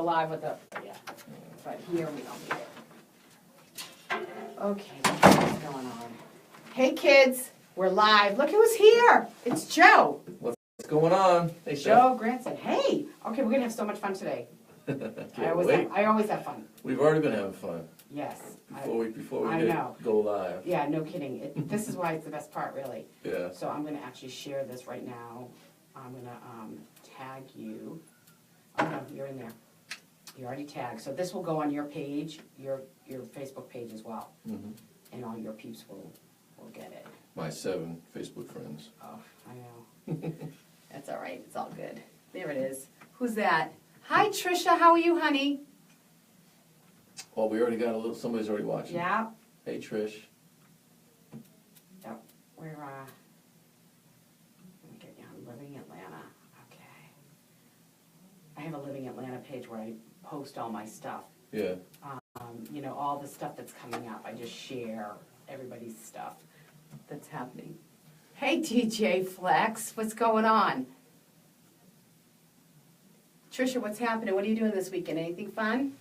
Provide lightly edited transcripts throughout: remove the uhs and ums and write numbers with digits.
live with the, yeah, but here we don't need it. Okay, what's going on? Hey kids, we're live. Look who's here. It's Joe. What's going on? Hey, Joe Gransden. Hey. Okay, we're gonna have so much fun today. I always have fun. We've already been having fun. Yes. Before we go live. Yeah, no kidding. This is why it's the best part, really. Yeah. So I'm gonna actually share this right now. I'm gonna tag you. Oh no, you're in there. You're already tagged. So this will go on your page, your Facebook page as well, and all your peeps will get it. My 7 Facebook friends. Oh, I know. That's all right. It's all good. There it is. Who's that? Hi, Trisha. How are you, honey? Well, we already got a little. Somebody's already watching. Yeah. Hey, Trish. Yep. We're let me get you on Living Atlanta. Okay. I have a Living Atlanta page where I post all my stuff. Yeah. You know, all the stuff that's coming up. I just share everybody's stuff that's happening. Hey, DJ Flex. What's going on? Trisha, what's happening? What are you doing this weekend? Anything fun?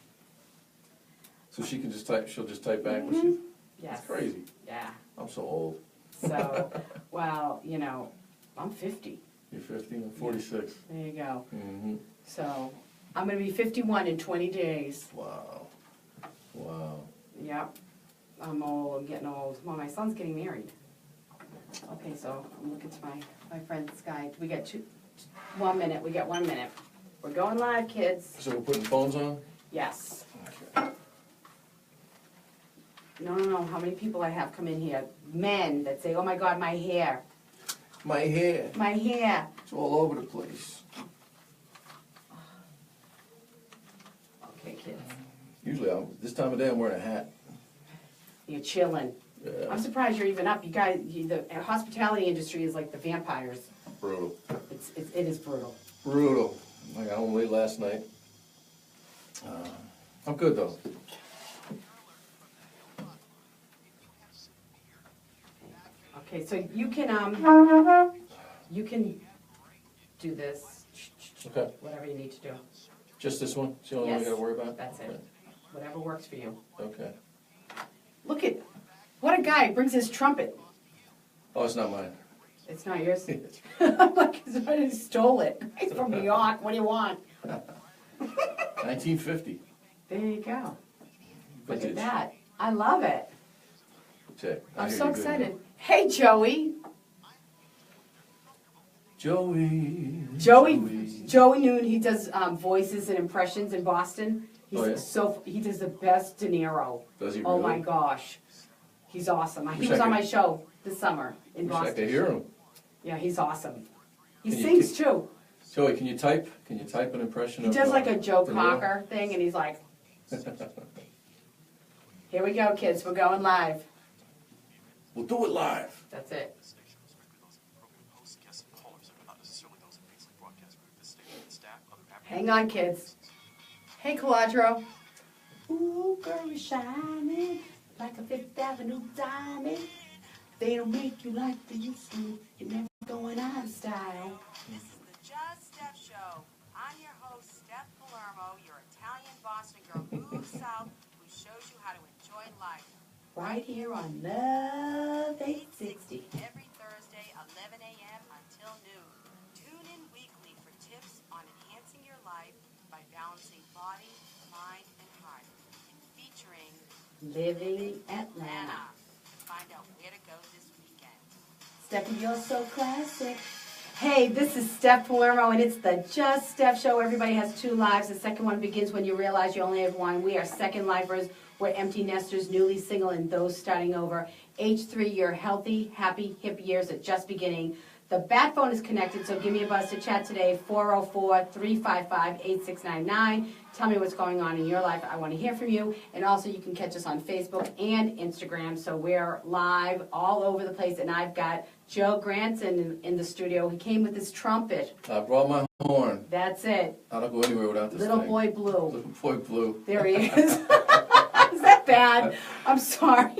So she can just type. She'll just type back. Yes. That's crazy. Yeah. I'm so old. So, well, you know, I'm 50. You're 50. I'm 46. There you go. Mm-hmm. So, I'm going to be 51 in 20 days. Wow. Wow. Yep. I'm old. I'm getting old. Well, my son's getting married. Okay, so I'm looking to my friend Sky. We got 1 minute. We got 1 minute. We're going live, kids. So we're putting phones on? Yes. Okay. No. How many people I have come in here? Men that say, oh my God, my hair. My hair. My hair. It's all over the place. Okay, kids. Usually, this time of day, I'm wearing a hat. You're chilling. Yeah. I'm surprised you're even up. You guys, the hospitality industry is like the vampires. Brutal. It is brutal. Brutal. I got home late last night. I'm good though. Okay, so you can do this. Okay. Whatever you need to do. Just this one? It's the only one I gotta worry about? That's it. Whatever works for you. Okay. Look at, what a guy, brings his trumpet. Oh, it's not mine. It's not yours? I'm like, somebody stole it. He's from New York, what do you want? 1950. There you go. Look Vintage. at that. I love it. Check. I'm so excited. Hey, Joey. Joey Noon, he does voices and impressions in Boston. He's he does the best De Niro. Does he Oh really? my gosh. He's awesome. He was on my show this summer in Boston. I could hear him. Yeah, he's awesome. He sings too. Joey, can you type an impression of He does like a Joe De Niro? Cocker thing and he's like, here we go, kids, we're going live. We'll do it live. That's it. Hang on, kids. Hey, Caladro. Ooh, girl, you're shining like a Fifth Avenue diamond. They don't make you like they used to. You're never going out of style. This is the Just Steph Show. I'm your host, Steph Palermo, your Italian Boston girl who moves south, who shows you how to enjoy life. Right here on Love 860. Every Thursday, 11 a.m. until noon. Tune in weekly for tips on enhancing your life by balancing body, mind, and heart. And featuring Living Atlanta. Find out where to go this weekend. Steffi, you're so classic. Hey, this is Steph Palermo, and it's the Just Steph Show. Everybody has 2 lives. The second one begins when you realize you only have one. We are second lifers. We're empty nesters, newly single, and those starting over. Age 3, your healthy, happy, hip years are just beginning. The bat phone is connected, so give me a buzz to chat today, 404-355-8699. Tell me what's going on in your life. I want to hear from you. And also, you can catch us on Facebook and Instagram. So we're live all over the place. And I've got Joe Gransden in the studio. He came with his trumpet. I brought my horn. That's it. I don't go anywhere without this Little thing. Boy Blue. Little Boy Blue. There he is. Is that bad? I'm sorry.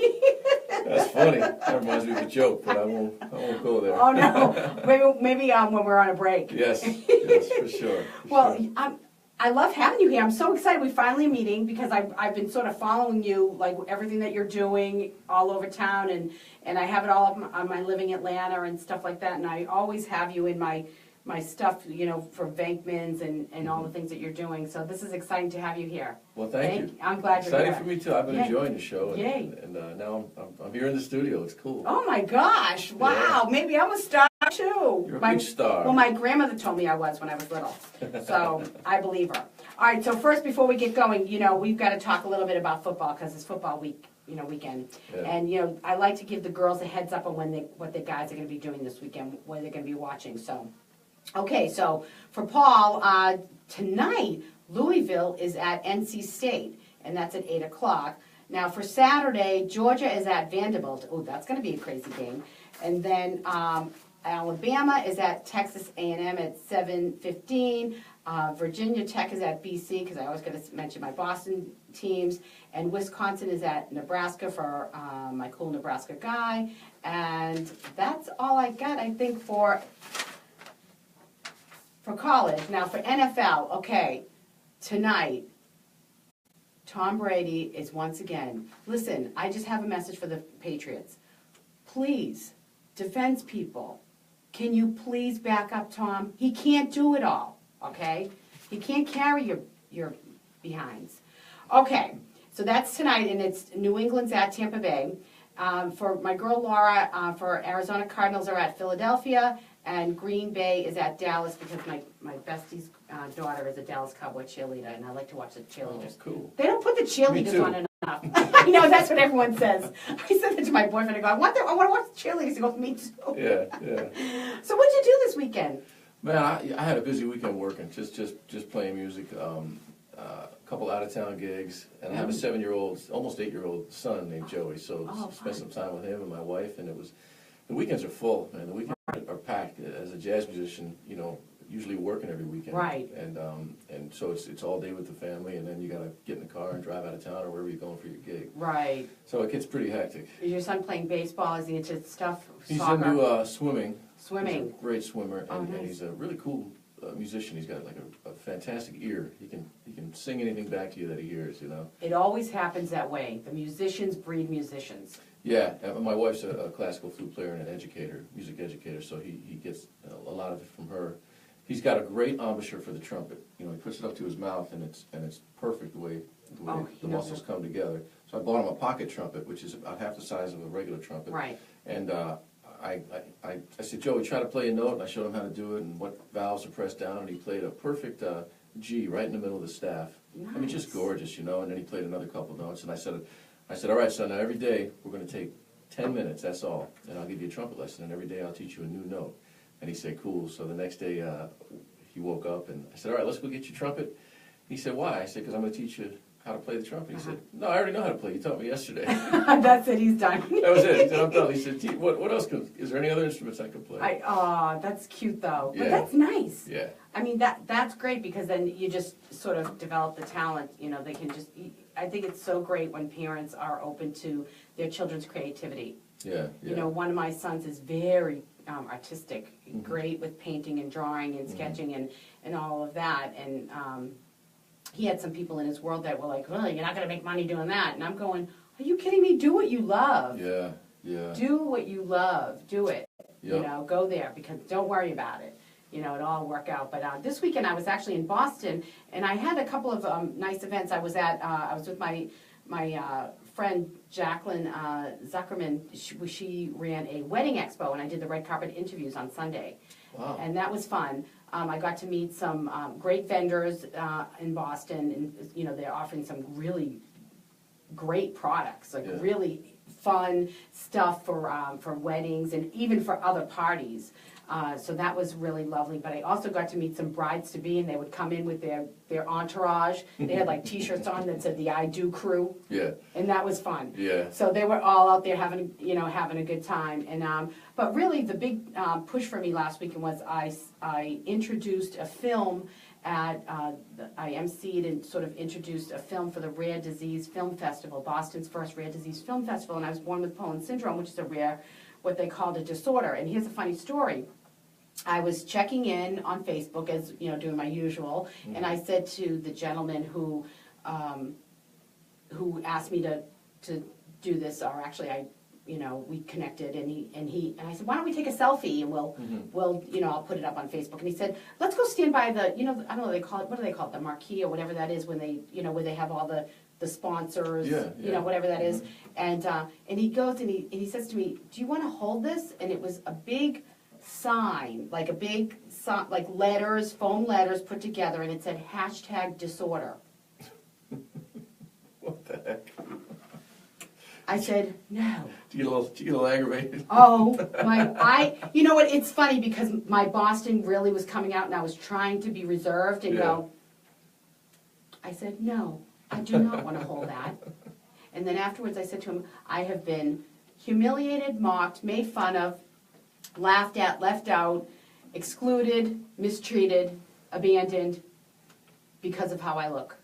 That's funny. That reminds me of a joke, but I won't go there. Oh no. Maybe when we're on a break. Yes, for sure. Well, I love having you here. I'm so excited. We finally are meeting because I've been sort of following you, like everything that you're doing all over town, and I have it all up on my Living Atlanta and stuff like that. And I always have you in my stuff, you know, for Venkmans and all the things that you're doing. So this is exciting to have you here. Well, thank you. I'm glad you're here. Exciting for me too. I've been Yay. enjoying the show, Yay. and now I'm here in the studio. It's cool. Oh my gosh! Wow, maybe I'm a star too. You're a big star. Well, my grandmother told me I was when I was little, so I believe her. All right, so first, before we get going, you know, we've got to talk a little bit about football because it's football week, you know, weekend, and you know, I like to give the girls a heads up on what the guys are going to be doing this weekend, what they're going to be watching. So, okay, so for Paul, tonight Louisville is at NC State, and that's at 8 o'clock. Now for Saturday, Georgia is at Vanderbilt. Oh, that's going to be a crazy game. And then Alabama is at Texas A&M at 7:15. Virginia Tech is at BC, because I always got to mention my Boston teams. And Wisconsin is at Nebraska for my cool Nebraska guy. And that's all I got, I think, for college. Now for NFL, okay, tonight, Tom Brady is once again, listen, I just have a message for the Patriots. Please, defense people, can you please back up Tom? He can't do it all, okay? He can't carry your behinds. Okay, so that's tonight, and it's New England's at Tampa Bay. For my girl Laura, for Arizona Cardinals are at Philadelphia, and Green Bay is at Dallas because my bestie's daughter is a Dallas Cowboy cheerleader, and I like to watch the cheerleaders. Oh, cool. They don't put the cheerleaders on enough. I know, that's what everyone says. I said that to my boyfriend. I go, I want to watch the cheerleaders. He goes, me too. Yeah. So what'd you do this weekend? Man, I had a busy weekend working, just playing music. A couple out of town gigs, and I have a 7-year-old, almost 8-year-old son named Joey. So spent some time with him and my wife, and the weekends are full, man. The weekends are packed. As a jazz musician, you know, usually working every weekend. Right. And so it's all day with the family, and then you got to get in the car and drive out of town or wherever you're going for your gig. Right. So it gets pretty hectic. Is your son playing baseball? Is he into stuff? He's soccer? into swimming. Swimming. He's a great swimmer, and nice. he's a really cool musician. He's got like a fantastic ear. He can sing anything back to you that he hears, you know. It always happens that way. The musicians breed musicians. Yeah, my wife's a classical flute player and an educator, music educator, so he gets a lot of it from her. He's got a great embouchure for the trumpet. You know, he puts it up to his mouth, and it's perfect the way the muscles come together. So I bought him a pocket trumpet, which is about half the size of a regular trumpet. Right. And I said, Joey, try to play a note, and I showed him how to do it and what valves to press down, and he played a perfect G right in the middle of the staff. Nice. I mean, just gorgeous, you know. And then he played another couple notes, and I said, all right, son, now every day we're going to take 10 minutes, that's all, and I'll give you a trumpet lesson, and every day I'll teach you a new note. And he said, cool. So the next day he woke up, and I said, all right, let's go get your trumpet. He said, why? I said, because I'm going to teach you how to play the trumpet. He said, no, I already know how to play. You taught me yesterday. That's it, he's done. That was it. He said, I'm done. He said, what else is there any other instruments I can play? That's cute though. Yeah. But that's nice. Yeah. I mean, that's great because then you just sort of develop the talent, you know, they can just, I think it's so great when parents are open to their children's creativity. Yeah. You know, one of my sons is very artistic, great with painting and drawing and sketching and all of that. And he had some people in his world that were like, really, you're not going to make money doing that. And I'm going, are you kidding me? Do what you love. Yeah. Do what you love. Do it. Yep. You know, go there because don't worry about it. You know, it'll all work out. But this weekend I was actually in Boston, and I had a couple of nice events. I was with my friend Jacqueline Zuckerman. She ran a wedding expo, and I did the red carpet interviews on Sunday. Wow. And that was fun. I got to meet some great vendors in Boston, and you know they're offering some really great products, like really fun stuff for weddings and even for other parties. So that was really lovely. But I also got to meet some brides-to-be, and they would come in with their entourage. They had like T-shirts on that said the I Do Crew. Yeah. And that was fun. Yeah. So they were all out there having a good time. And but really the big push for me last weekend was I introduced a film at I emceed and sort of introduced a film for the Rare Disease Film Festival, Boston's first Rare Disease Film Festival. And I was born with Poland syndrome, which is a rare, what they called a disorder. And here's a funny story. I was checking in on Facebook as, doing my usual, and I said to the gentleman who asked me to do this, or actually we connected, and I said, why don't we take a selfie and we'll I'll put it up on Facebook. And he said, let's go stand by the, I don't know what they call it, the marquee or whatever that is when they, where they have all the sponsors, whatever that is. And he goes and he says to me, do you want to hold this? And it was a big sign, like letters, foam letters put together, and it said #disorder. What the heck? I said, no. Do you get a little aggravated? Oh, you know what, it's funny because my Boston really was coming out and I was trying to be reserved and go, I said, no, I do not want to hold that. And then afterwards I said to him, I have been humiliated, mocked, made fun of, laughed at, left out, excluded, mistreated, abandoned because of how I look.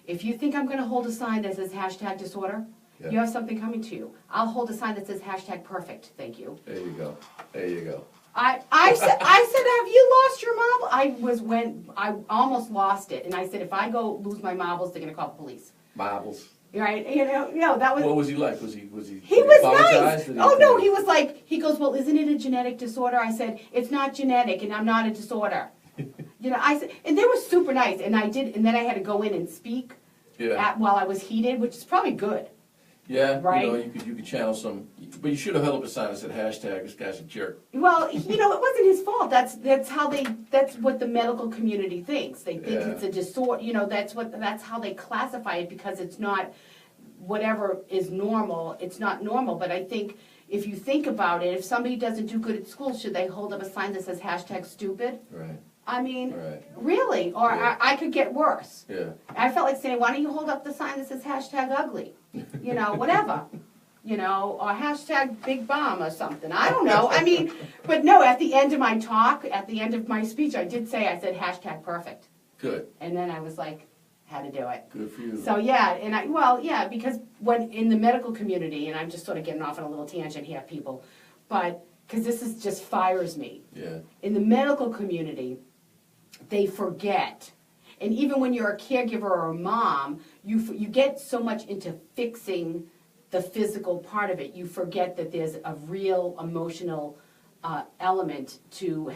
If you think I'm going to hold a sign that says #disorder, you have something coming to you. I'll hold a sign that says #perfect. Thank you. There you go. There you go. I said, have you lost your marble? I almost lost it, and I said, if I go lose my marbles, they're going to call the police. Marbles. Right? That was. What was he like? Was he? He was apologize? nice. Oh no, he was like, he goes, well, isn't it a genetic disorder? I said, it's not genetic, and I'm not a disorder. I said, and they were super nice, and I did, and then I had to go in and speak while I was heated, which is probably good. Yeah, right? You could channel some, but you should have held up a sign that said #this guy's a jerk. Well, it wasn't his fault. That's what the medical community thinks. They think it's a disorder. That's how they classify it because it's not whatever is normal. It's not normal. But I think if you think about it, if somebody doesn't do good at school, should they hold up a sign that says #stupid? Right. I mean, really? Or I could get worse. Yeah. I felt like saying, why don't you hold up the sign that says #ugly? Whatever. Or #big bomb or something. I don't know. I mean, but no, at the end of my talk, at the end of my speech, I said #perfect. Good. And then I was like, had to do it. Good for you. So because when in the medical community, and I'm just sort of getting off on a little tangent here, people, but because this just fires me. Yeah. In the medical community, they forget. And even when you're a caregiver or a mom, you get so much into fixing the physical part of it, you forget that there's a real emotional element to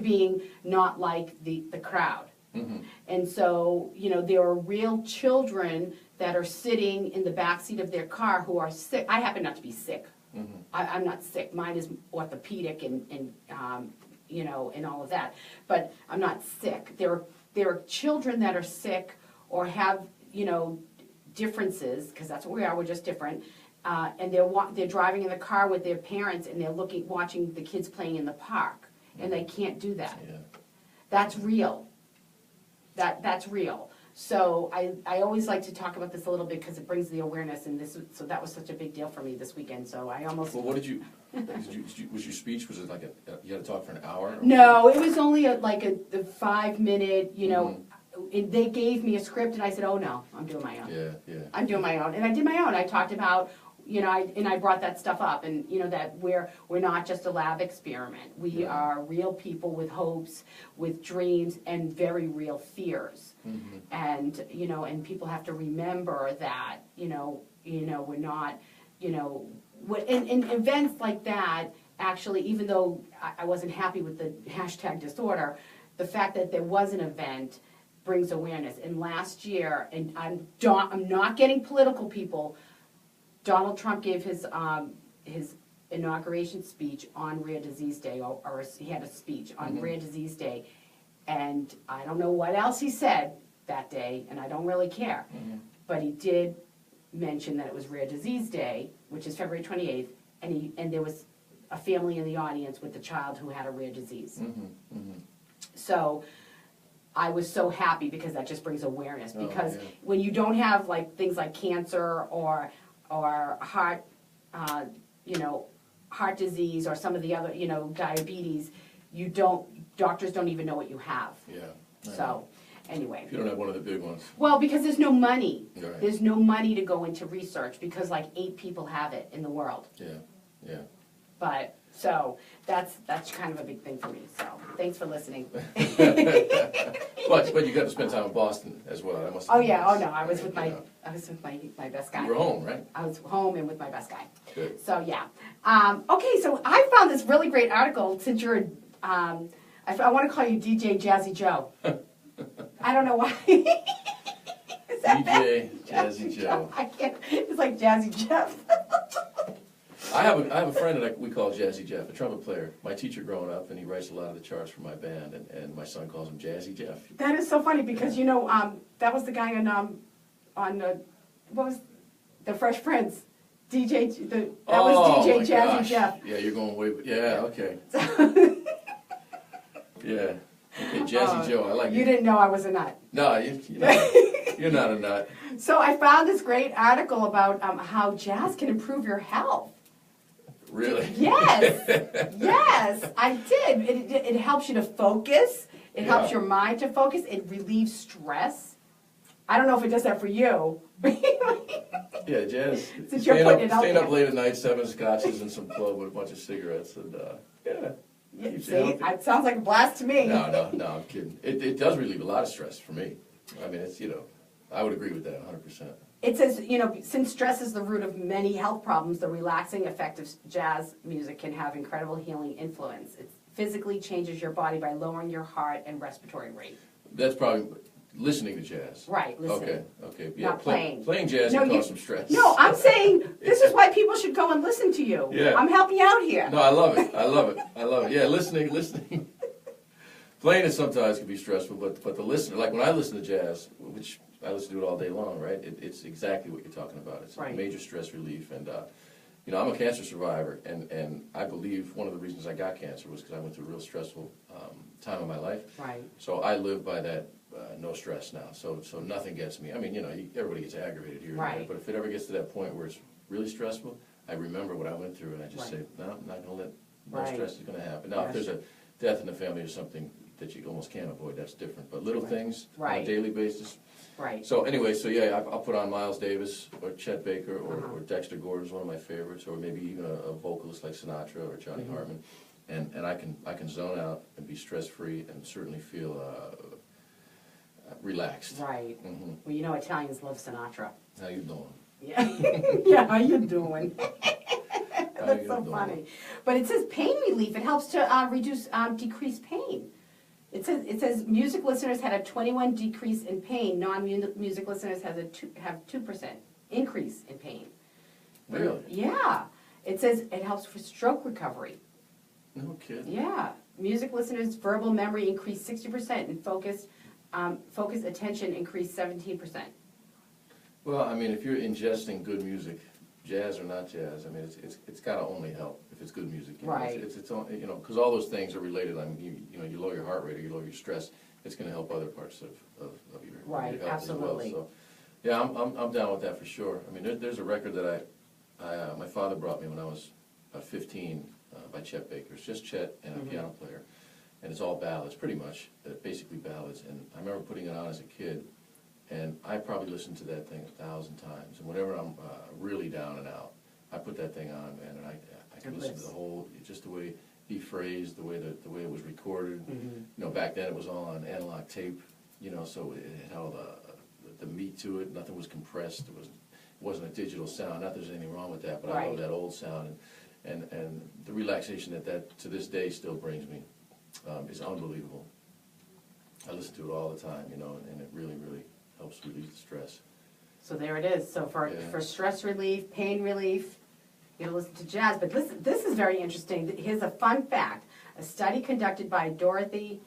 being not like the crowd. Mm-hmm. And so, there are real children that are sitting in the backseat of their car who are sick. I happen not to be sick. Mm-hmm. I'm not sick. Mine is orthopedic and all of that. But I'm not sick. There are children that are sick or have, differences, because that's what we are. We're just different. And they're driving in the car with their parents, and they're watching the kids playing in the park, and they can't do that. Yeah. That's real. That's real. So I always like to talk about this a little bit because it brings the awareness, and so that was such a big deal for me this weekend. So I almost. Well, what did you? Was your speech? Was it like you had to talk for an hour? No, it was only a 5-minute. They gave me a script, and I said, "Oh no, I'm doing my own." Yeah. I'm doing my own, and I did my own. I talked about. I brought that stuff up, and that we're not just a lab experiment. We are real people with hopes, with dreams, and very real fears. Mm-hmm. And and people have to remember that we're not in events like that. Actually, even though I wasn't happy with the #disorder, the fact that there was an event brings awareness. And last year, and I'm not getting political, people. Donald Trump gave his inauguration speech on Rare Disease Day, or he had a speech on Rare Disease Day, and I don't know what else he said that day, and I don't really care, but he did mention that it was Rare Disease Day, which is February 28th, and there was a family in the audience with a child who had a rare disease. So I was so happy because that just brings awareness, because when you don't have things like cancer or heart, heart disease or some of the other, diabetes, doctors don't even know what you have. Yeah. So, anyway. If you don't have one of the big ones. Well, because there's no money. Right. There's no money to go into research because 8 people have it in the world. Yeah. But So that's kind of a big thing for me. So thanks for listening. But you got to spend time in Boston as well. That must have Oh been yeah, nice. oh no, I was You with know. my best guy. You were home, right? I was home and with my best guy. Good. So yeah. Okay, so I found this really great article since you're. I want to call you DJ Jazzy Joe. I don't know why. Is that DJ bad? Jazzy Joe. I can't. It's like Jazzy Jeff. I have a friend that we call Jazzy Jeff, a trumpet player. My teacher growing up, and he writes a lot of the charts for my band, and my son calls him Jazzy Jeff. That is so funny because that was the guy on what was the Fresh Prince, DJ. That was DJ my Jazzy gosh. Jeff. Yeah, you're going way. Yeah, okay. Yeah. Okay, Jazzy Joe. I like You it. didn't know I was a nut. No, you're not a nut. So I found this great article about how jazz can improve your health. Really? Yes, yes, I did. It helps you to focus. It helps your mind to focus. It relieves stress. I don't know if it does that for you. Yeah, jazz. Since you're putting it out staying there. up late at night, 7 scotches and some club with a bunch of cigarettes, and yeah. Yeah, Keeps you see, healthy. it sounds like a blast to me. No, I'm kidding. It does relieve a lot of stress for me. I mean, it's, I would agree with that 100%. It says, since stress is the root of many health problems, the relaxing effect of jazz music can have incredible healing influence. It physically changes your body by lowering your heart and respiratory rate. That's probably listening to jazz. Right, listening. Okay. Yeah, Not playing. Playing jazz No, can you- cause some stress. No, I'm saying this is why people should go and listen to you. Yeah. I'm helping you out here. No, I love it. Yeah, listening. Playing it sometimes can be stressful, but the listener, like when I listen to jazz, which I listen to it all day long, right? It's exactly what you're talking about. It's Right. a major stress relief, and I'm a cancer survivor, and I believe one of the reasons I got cancer was because I went through a real stressful time in my life. Right. So I live by that no stress now. So nothing gets me. I mean, everybody gets aggravated here, and there, Right. but if it ever gets to that point where it's really stressful, I remember what I went through, and I just Right. say, no, I'm not going to let no Right. stress is going to happen. Now, if there's a death in the family or something that you almost can't avoid, that's different. But little things on Right. a daily basis. Right. So anyway, I'll put on Miles Davis or Chet Baker or Dexter Gordon's one of my favorites, or maybe even a vocalist like Sinatra or Johnny Hartman, and I can zone out and be stress free and certainly feel relaxed. Right. Mhm. Well, Italians love Sinatra. How you doing? Yeah. Yeah, how you doing? How That's you so doing? funny. But it says pain relief. It helps to decrease pain. It says music listeners had a 21 decrease in pain. Non-music listeners have 2% increase in pain. Really? Yeah. It says it helps for stroke recovery. No kidding. Yeah. Music listeners' verbal memory increased 60% and focus attention increased 17%. Well, I mean, if you're ingesting good music, jazz or not jazz, I mean, it's got to only help if it's good music. Right. It's because all those things are related. I mean, you lower your heart rate or you lower your stress, it's going to help other parts of your Right, health absolutely. as well. So, yeah, I'm down with that for sure. I mean, there's a record that my father brought me when I was about 15 by Chet Baker. It's just Chet and a piano player, and it's all ballads, pretty much, basically ballads. And I remember putting it on as a kid. And I probably listened to that thing 1,000 times. And whenever I'm really down and out, I put that thing on, man, and I can listen to the whole, just the way he phrased, the way it was recorded. Back then it was all on analog tape, so it had all the meat to it. Nothing was compressed. It wasn't a digital sound. Not that there's anything wrong with that, but I love that old sound. And the relaxation that to this day still brings me is unbelievable. I listen to it all the time, and it really, really helps relieve the stress. So there it is. So for stress relief, pain relief, you listen to jazz. But this is very interesting. Here's a fun fact. A study conducted by Dorothy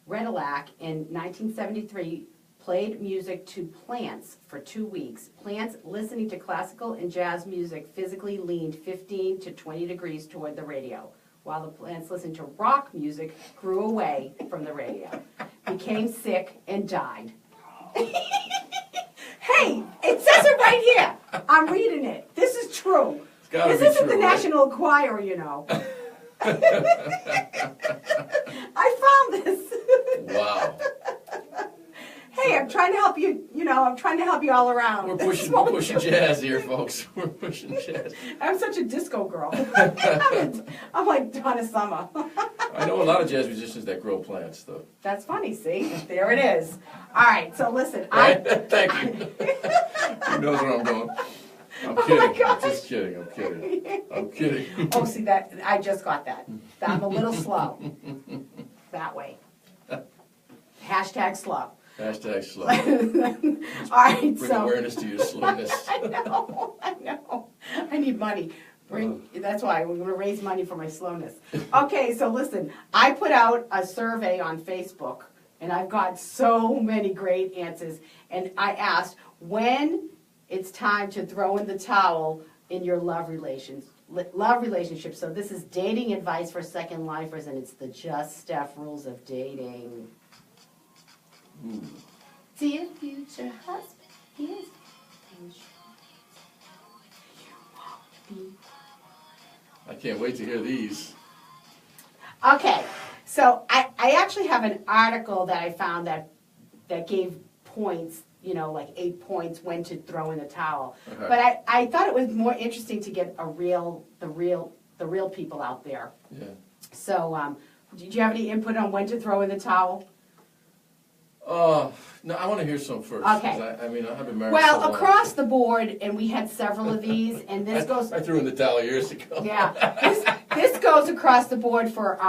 Redelac in 1973 played music to plants for 2 weeks. Plants listening to classical and jazz music physically leaned 15 to 20 degrees toward the radio, while the plants listening to rock music grew away from the radio, became sick, and died. Hey, it says it right here. I'm reading it. This is true. It's gotta This be isn't true, the right? National Enquirer, I found this. Wow. Hey, I'm trying to help you. I'm trying to help you all around. We're pushing jazz here, folks. We're pushing jazz. I'm such a disco girl. I'm like Donna Summer. I know a lot of jazz musicians that grow plants, though. That's funny. See, there it is. All right. So listen, Right? Thank you. Who knows where I'm going? I'm Oh my kidding. I'm gosh. just kidding. I'm kidding. I'm kidding. Oh, see that? I just got that. I'm a little slow. That way. Hashtag slow. Hashtag slow. All right. Bring So awareness to your slowness. I know. I need money. That's why we're going to raise money for my slowness. Okay, so listen, I put out a survey on Facebook, and I've got so many great answers. And I asked when it's time to throw in the towel in your love relationship. So this is dating advice for second lifers, and it's the Just Steph rules of dating. Ooh. Dear future husband, here's I can't wait to hear these. Okay, so I actually have an article that I found that gave points, like 8 points when to throw in the towel. Okay. But I thought it was more interesting to get the real people out there. Yeah. So, did you have any input on when to throw in the towel? No, I want to hear some first. Okay. 'Cause I mean, I've been married Well, so long. across the board, and we had several of these, and this goes. I threw in the towel years ago. Yeah, this goes across the board for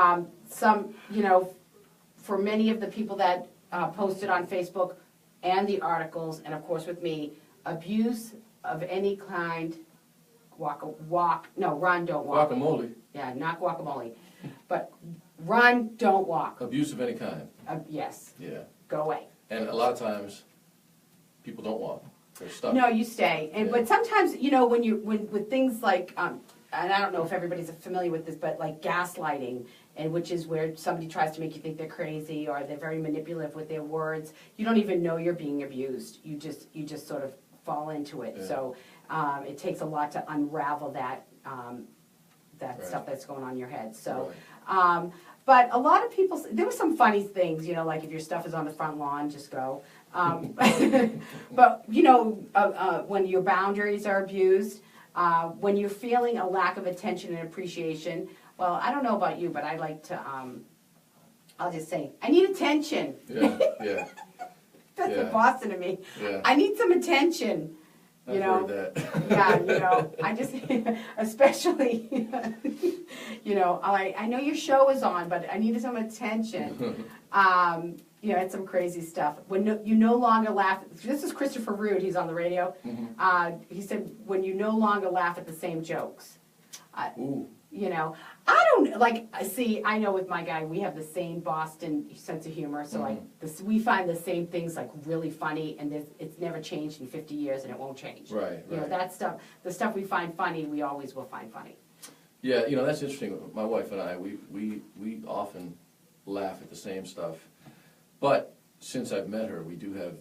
some, for many of the people that posted on Facebook and the articles, and of course with me, abuse of any kind, run, don't walk. Guacamole. Yeah, not guacamole, but run, don't walk. Abuse of any kind. Yes, Yeah. go away. And a lot of times, people don't walk. They're stuck. No, you stay. And Yeah. but sometimes, when with things like, and I don't know if everybody's familiar with this, but like gaslighting, and which is where somebody tries to make you think they're crazy or they're very manipulative with their words. You don't even know you're being abused. You just sort of fall into it. Yeah. So it takes a lot to unravel that Right. stuff that's going on in your head. So. Right. But a lot of people, there were some funny things, like if your stuff is on the front lawn, just go. But, when your boundaries are abused, when you're feeling a lack of attention and appreciation, well, I don't know about you, but I like to, I'll just say, I need attention. Yeah, yeah, That's Yeah. a Boston to me. yeah. I need some attention. I've heard that. Yeah, I just, especially, I know your show is on, but I needed some attention. It's some crazy stuff. When you no longer laugh, this is Christopher Rood, he's on the radio. He said, when you no longer laugh at the same jokes. Ooh. I don't, see, I know with my guy, we have the same Boston sense of humor, so we find the same things really funny, and it's never changed in 50 years, and it won't change. Right, right. That stuff, the stuff we find funny, we always will find funny. Yeah, that's interesting. My wife and I, we often laugh at the same stuff. But since I've met her, we do have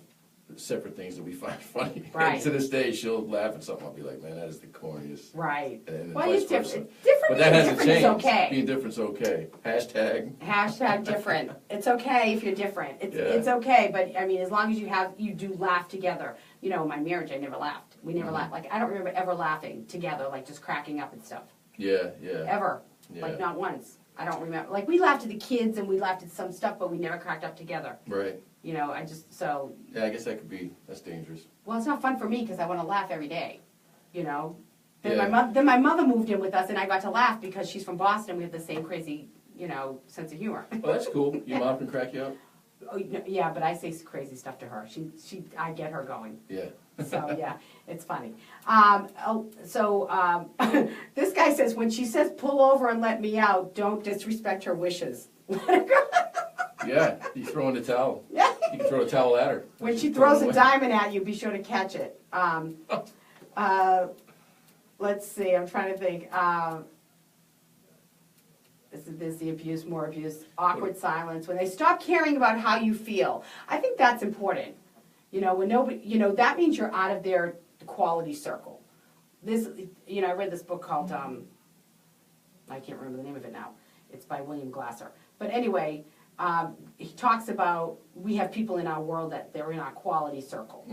separate things that we find funny. Right. And to this day, she'll laugh at something. I'll be like, man, that is the corniest. Right. And Well, vice it's versa. different. Different, But that hasn't different changed. is okay. Being different's okay. Hashtag. Different. It's okay if you're different. It's Yeah. okay, but I mean, as long as you do laugh together. My marriage, I never laughed. We never laughed. I don't remember ever laughing together, just cracking up and stuff. Yeah, yeah. Ever. Yeah. Not once. I don't remember. We laughed at the kids and we laughed at some stuff, but we never cracked up together. Right. Yeah, I guess that's dangerous. well, it's not fun for me because I want to laugh every day, Then Yeah. then my mother moved in with us and I got to laugh because she's from Boston. We have the same crazy, sense of humor. Well, that's cool. Your mom can crack you up? Oh, yeah, but I say crazy stuff to her. I get her going. Yeah. So yeah, it's funny. This guy says when she says pull over and let me out, don't disrespect her wishes. Yeah, you throw in the towel. Yeah. You can throw a towel at her. When she She's throws throwing a away. diamond at you, be sure to catch it. Let's see, I'm trying to think. This is the abuse, more abuse, awkward silence. When they stop caring about how you feel, I think that's important. When nobody, that means you're out of their quality circle. I read this book called, I can't remember the name of it now. It's by William Glasser. But anyway, he talks about, we have people in our world that they're in our quality circle.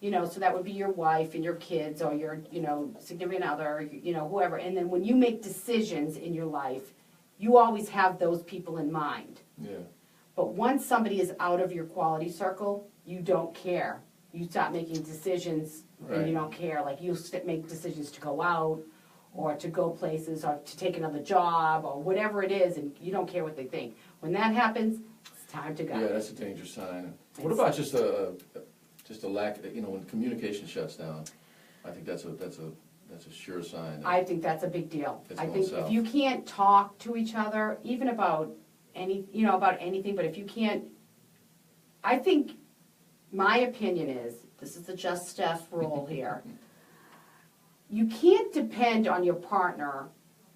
You know, so that would be your wife and your kids or your, you know, significant other, you know, whoever. And then when you make decisions in your life, you always have those people in mind. Yeah. But once somebody is out of your quality circle, you don't care. You stop making decisions and you don't care. Like you make decisions to go out or to go places or to take another job or whatever it is, and you don't care what they think. When that happens, it's time to go. Yeah, that's a dangerous sign. What about just a lack, you know, when communication shuts down? I think that's a sure sign. I think that's a big deal. It's I going think south. if you can't talk to each other, even about about anything, but if you can't, I think my opinion is, this is the Just Steph rule here, you can't depend on your partner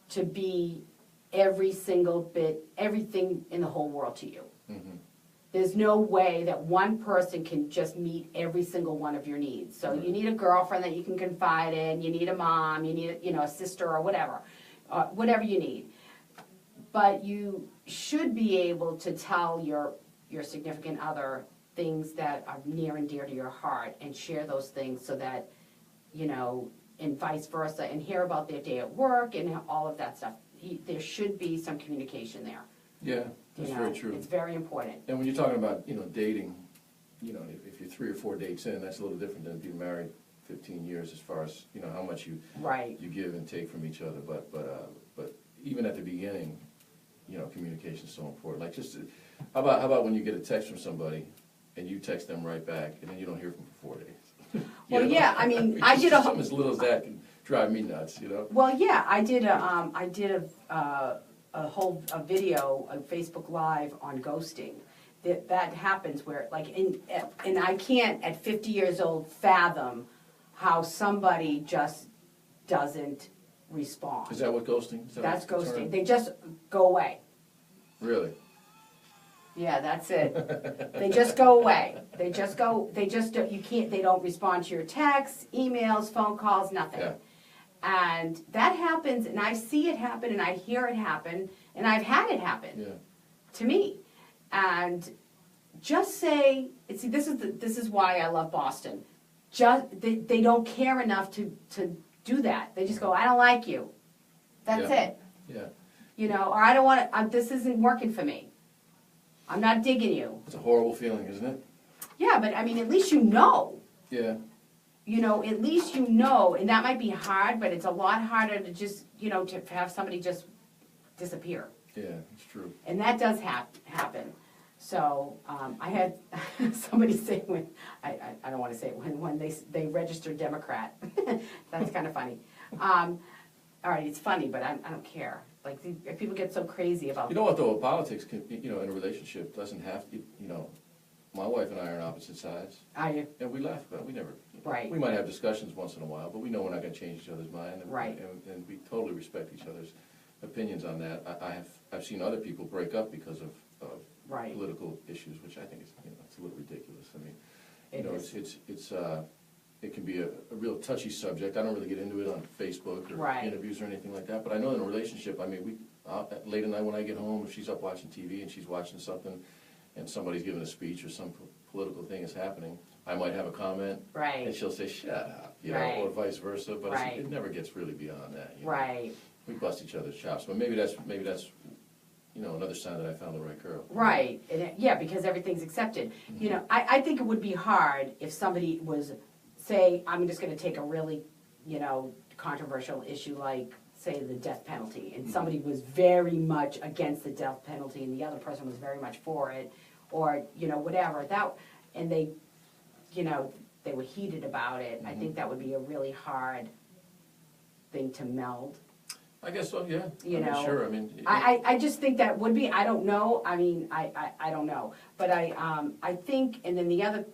to be every single bit, everything in the whole world to you. There's no way that one person can just meet every single one of your needs. So you need a girlfriend that you can confide in, you need a mom, you need a sister or whatever, whatever you need. But you should be able to tell your significant other things that are near and dear to your heart and share those things so that, and vice versa, and hear about their day at work and all of that stuff. There should be some communication there. Yeah, that's very true. It's very important. And when you're talking about, dating, if you're 3 or 4 dates in, that's a little different than being married 15 years as far as, how much you give and take from each other. But even at the beginning, communication is so important. Like how about when you get a text from somebody and you text them right back and then you don't hear from them for 4 days? Well, yeah, I mean, I did something as little as that can drive me nuts, Well, yeah, I did a video, a Facebook Live on ghosting. That happens where, and I can't at 50 years old fathom how somebody just doesn't respond. Is that what ghosting? That's ghosting. They just go away. Really? Yeah, that's it. They just go away. They don't respond to your texts, emails, phone calls, nothing. Yeah. And that happens, and I see it happen, and I hear it happen, and I've had it happen to me. And just say, see, this is why I love Boston. They don't care enough to do that. They just go, I don't like you. That's it. Yeah. Or I don't want to, this isn't working for me. I'm not digging you. It's a horrible feeling, isn't it? Yeah, but I mean, at least you know. Yeah. At least you know, and that might be hard, but it's a lot harder to just, to have somebody just disappear. Yeah, it's true. And that does happen. So I had somebody say I don't want to say it, when they registered Democrat. That's kind of funny. All right, it's funny, but I don't care. Like, people get so crazy about. You know what though? Politics can, in a relationship doesn't have to. My wife and I are on opposite sides. Are you? And we laugh about it. We never. Right. We might have discussions once in a while, but we know we're not going to change each other's mind. And, right. And we totally respect each other's opinions on that. I've seen other people break up because of political issues, which I think is it's a little ridiculous. I mean, it can be a real touchy subject. I don't really get into it on Facebook or interviews or anything like that. But I know in a relationship, I mean, late at night when I get home, if she's up watching TV and she's watching something, and somebody's giving a speech or some political thing is happening, I might have a comment, and she'll say, "Shut up," or vice versa. But it never gets really beyond that. Right. We bust each other's chops, but maybe that's another sign that I found the right girl. Right. And because everything's accepted. Mm-hmm. I think it would be hard if somebody was, say, I'm just going to take a really, controversial issue like, say, the death penalty, and somebody was very much against the death penalty, and the other person was very much for it, or whatever and they, they were heated about it. I think that would be a really hard thing to meld. I guess so, yeah. I'm not sure. I mean, I just think that would be. I don't know. I mean, I don't know. But I think, and then the other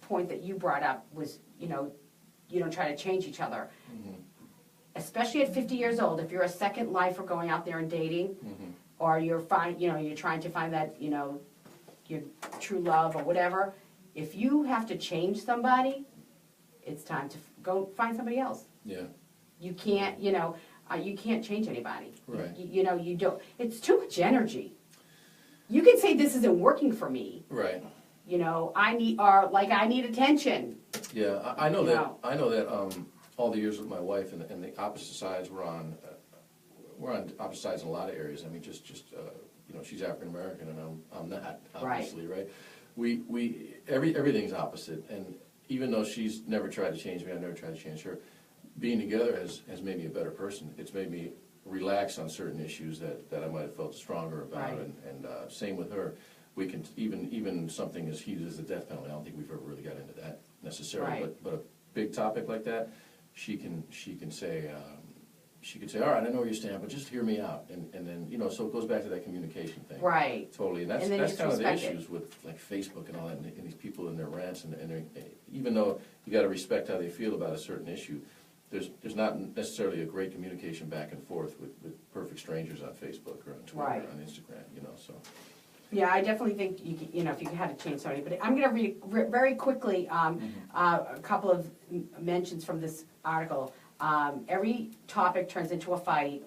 point that you brought up was, you don't try to change each other. Mm-hmm. Especially at 50 years old, if you're a second lifer going out there and dating, or you're you're trying to find that, your true love or whatever. If you have to change somebody, it's time to go find somebody else. Yeah. You can't, you can't change anybody. Right. You don't. It's too much energy. You can say this isn't working for me. Right. You know, I need attention. Yeah, I know that. I know that. All the years with my wife and the opposite sides we're on opposite sides in a lot of areas. I mean, just you know, she's African American and I'm not, obviously, right? Everything's opposite, and even though she's never tried to change me, I've never tried to change her. Being together has made me a better person. It's made me relax on certain issues that I might have felt stronger about, Right. and same with her. We can even something as heated as the death penalty. I don't think we've ever really got into that necessarily, Right. but a big topic like that, she can say. She could say, all right, I know where you stand, but just hear me out. And then, you know, so it goes back to that communication thing. Right. Totally. And that's And then that's just kind of the respect it. issues with, like, Facebook and all that, and these people in their rants, and even though you got to respect how they feel about a certain issue, there's not necessarily a great communication back and forth with perfect strangers on Facebook or on Twitter Right. or on Instagram, you know, so. Yeah, I definitely think you know, if you had to change somebody, but I'm going to read very quickly a couple of mentions from this article. Every topic turns into a fight.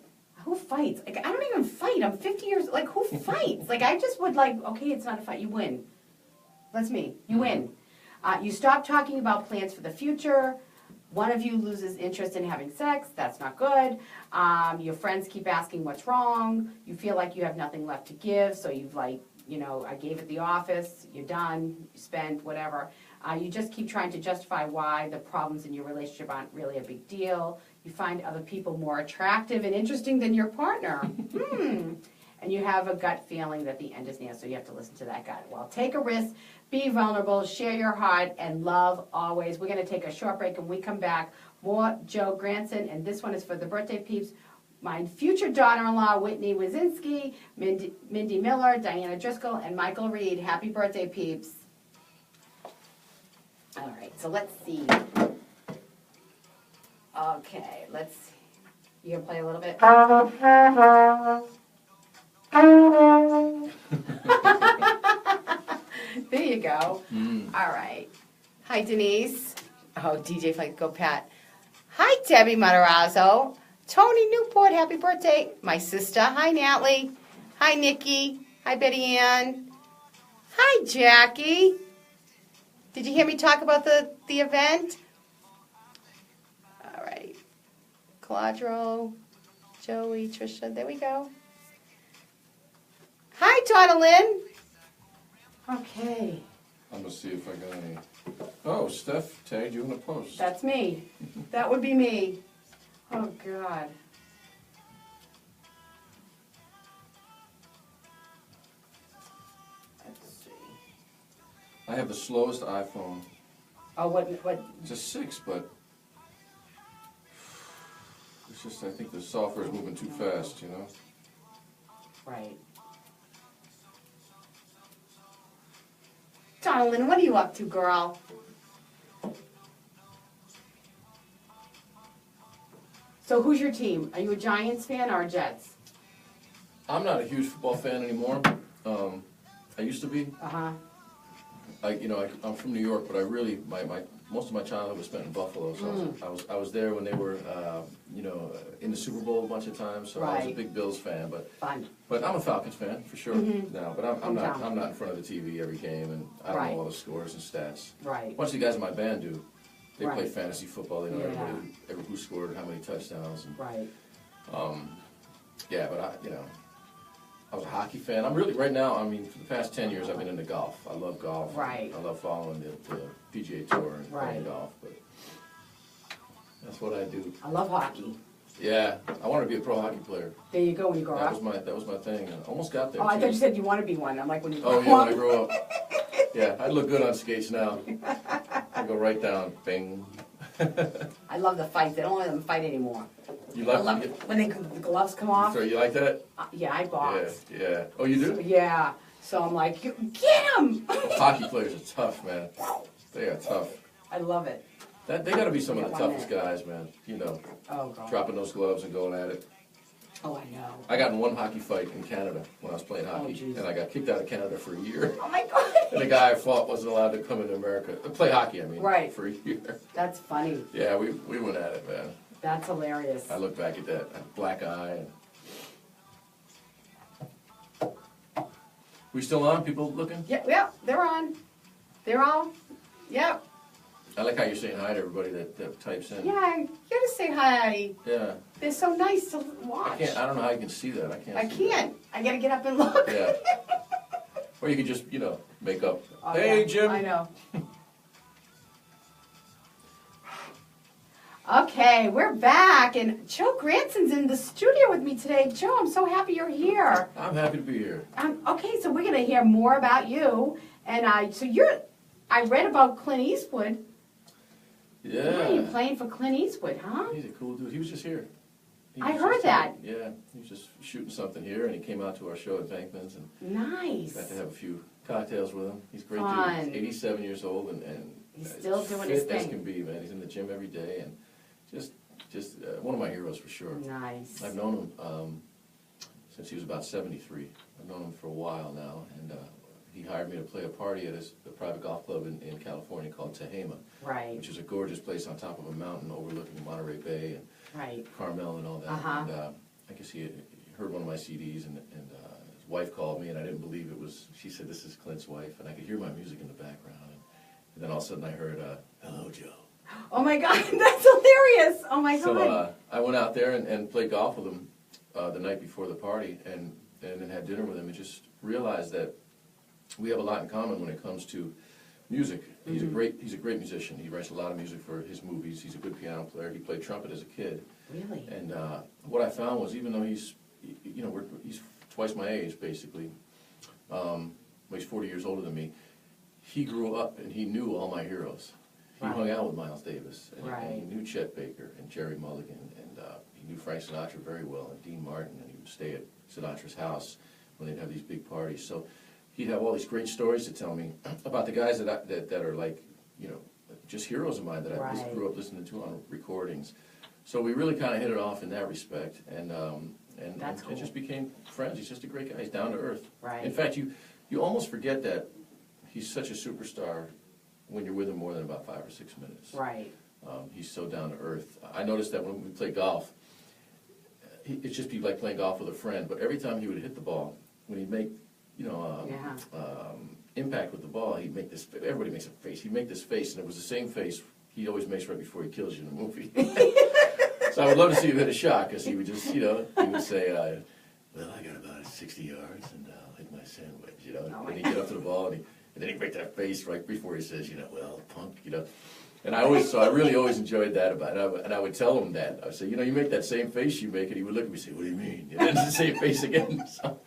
Who fights? Like, I don't even fight. I'm 50 years. Like, who fights? Like, I just would like. Okay, it's not a fight. You win. That's me. You win. You stop talking about plans for the future. One of you loses interest in having sex. That's not good. Your friends keep asking what's wrong. You feel like you have nothing left to give. So you've like, you know, I gave at the office. You're done. You spent whatever. You just keep trying to justify why the problems in your relationship aren't really a big deal. You find other people more attractive and interesting than your partner. And you have a gut feeling that the end is near, so you have to listen to that gut. Well, take a risk, be vulnerable, share your heart, and love always. We're going to take a short break, and when we come back, more Joe Gransden, and this one is for the birthday peeps. My future daughter-in-law, Whitney Wazinski, Mindy Miller, Diana Driscoll, and Michael Reed. Happy birthday, peeps. All right, so let's see. Okay, let's see. You gonna play a little bit? There you go. All right. Hi, Denise. Oh, DJ Flake, go Pat. Hi, Debbie Matarazzo. Tony Newport, happy birthday. My sister. Hi, Natalie. Hi, Nikki. Hi, Betty Ann. Hi, Jackie. Did you hear me talk about the event? All right. Claudro, Joey, Trisha, there we go. Hi, Donna Lynn. Okay. I'm going to see if I got any. Oh, Steph tagged you in a post. That's me. That would be me. Oh, God. Let's see. I have the slowest iPhone. Oh, what? It's a 6, but it's just I think the software is moving too fast, you know? Right. Donalyn, what are you up to, girl? So who's your team? Are you a Giants fan or a Jets? I'm not a huge football fan anymore. I used to be. Uh-huh. I'm from New York, but I really most of my childhood was spent in Buffalo. So I was there when they were in the Super Bowl a bunch of times. So I was a Right. big Bills fan, but Fun. I'm a Falcons fan for sure now. But I'm not Hometown. I'm not in front of the TV every game, and I don't Right. know all the scores and stats. Right. A bunch of the guys in my band do. They play Right. fantasy football. They know Yeah. everybody who scored, how many touchdowns. And, Right. yeah, but I was a hockey fan. I'm really, right now, I mean, for the past 10 years, I've been into golf. I love golf. Right. I love following the PGA Tour and playing Right. golf, but that's what I do. I love hockey. Yeah, I wanted to be a pro hockey player. There you go when you grow That up. was my thing. I almost got there. Oh, I too. thought you said you want to be one. I'm like, when you grow Oh, up. yeah, when I grow up. Yeah, I'd look good on skates now. I go right down, bing. I love the fights. They don't let them fight anymore. You I like love when the gloves come off. You like that? Yeah, I box. Yeah. Oh, you do? Yeah. So I'm like, get him! Hockey players are tough, man. They are tough. I love it. They got to be some of the Yeah, toughest why not? guys, man. You know, Oh, God. dropping those gloves and going at it. Oh, I know. I got in one hockey fight in Canada when I was playing hockey, jeez. and I got kicked out of Canada for a year. Oh, my God. And the guy I fought wasn't allowed to come into America, play hockey, I mean, Right. for a year. That's funny. Yeah, we went at it, man. That's hilarious. I look back at that black eye. We still on? People looking? Yeah, they're on. They're all, yep. I like how you're saying hi to everybody that types in. Yeah, you gotta say hi. Yeah. They're so nice to watch. I don't know how you can see that. I can't. I gotta get up and look. Yeah. Or you could just, make up. Oh, Hey, yeah, Jim. I know. Okay, we're back, and Joe Gransden's in the studio with me today. Joe, I'm so happy you're here. I'm happy to be here. Okay, so we're gonna hear more about you, and I read about Clint Eastwood. Yeah. You're playing for Clint Eastwood, huh? He's a cool dude. He was just here. I heard that. Yeah, he was just shooting something here, and he came out to our show at Bankman's, and Nice. got to have a few cocktails with him. He's a great Fun. dude. He's 87 years old, and He's still doing fit his as thing. can be, man. He's in the gym every day, and just one of my heroes for sure. Nice. I've known him since he was about 73. I've known him for a while now, and he hired me to play a party at the private golf club in California called Tehama, Right. which is a gorgeous place on top of a mountain overlooking Monterey Bay and Right. Carmel and all that. Uh-huh. And I guess he heard one of my CDs, and his wife called me, and I didn't believe it was. She said, "This is Clint's wife," and I could hear my music in the background. And then all of a sudden, I heard, "Hello, Joe." Oh my God, that's hilarious! Oh my God. So I went out there and played golf with him the night before the party, and then had dinner with him, and just realized that we have a lot in common when it comes to music. He's a great musician. He writes a lot of music for his movies. He's a good piano player. He played trumpet as a kid. Really? And what I found was, even though he's twice my age basically, he's 40 years older than me. He grew up and he knew all my heroes. He Right. hung out with Miles Davis, and Right. he knew Chet Baker and Jerry Mulligan, and he knew Frank Sinatra very well, and Dean Martin, and he would stay at Sinatra's house when they'd have these big parties. So he'd have all these great stories to tell me about the guys that are like, just heroes of mine that I just Right. grew up listening to on recordings. So we really kind of hit it off in that respect, and That's it cool. just became friends. He's just a great guy. He's down to earth. Right. In fact, you almost forget that he's such a superstar when you're with him more than about 5 or 6 minutes. Right. He's so down to earth. I noticed that when we play golf, it'd just be like playing golf with a friend. But every time he would hit the ball, when he'd make, Yeah. impact with the ball, he'd make this. Everybody makes a face. He'd make this face, and it was the same face he always makes right before he kills you in the movie. So I would love to see him hit a shot, because he would just, he would say, "Well, I got about 60 yards, and I'll hit my sandwich," Oh, and he'd get up to the ball, and then he'd make that face right before he says, "Well, punk," And I really always enjoyed that about it. And I would tell him that. I would say, you make that same face you make, and he would look at me and say, "What do you mean?" And then it's the same face again. So,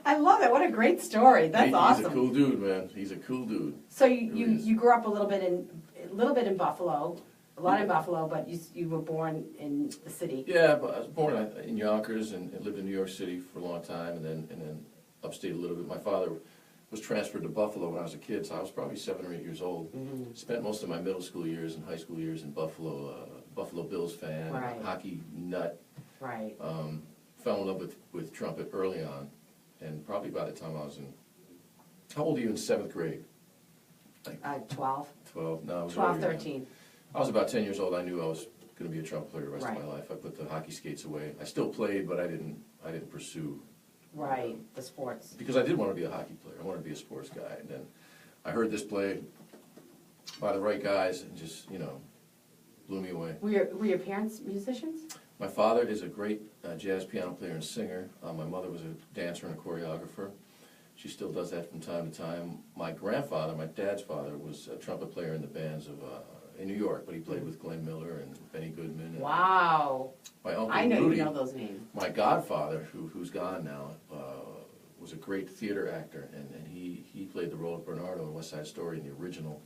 I love it. What a great story. That's awesome. He's a cool dude, man. He's a cool dude. So Really is. you grew up a little bit in Buffalo, a lot in Buffalo, but you were born in the city. Yeah, but I was born in Yonkers and lived in New York City for a long time, and then upstate a little bit. My father was transferred to Buffalo when I was a kid, so I was probably 7 or 8 years old. Mm-hmm. Spent most of my middle school years and high school years in Buffalo. Buffalo Bills fan, Right. hockey nut. Right. Fell in love with trumpet early on, and probably by the time I was in, how old are you in 7th grade? 12, 12? No, I was 12, earlier than that. 13. I was about 10 years old. I knew I was going to be a trumpet player the rest Right. of my life. I put the hockey skates away. I still played, but I didn't pursue. Right, the sports. Because I did want to be a hockey player. I wanted to be a sports guy. And then I heard this play by the right guys, and just, blew me away. Were your parents musicians? My father is a great jazz piano player and singer. My mother was a dancer and a choreographer. She still does that from time to time. My grandfather, my dad's father, was a trumpet player in the bands in New York, but he played with Glenn Miller and Benny Goodman. And Wow. my uncle I know Rudy, you know those names. my godfather, who's gone now, was a great theater actor, and he played the role of Bernardo in West Side Story in the original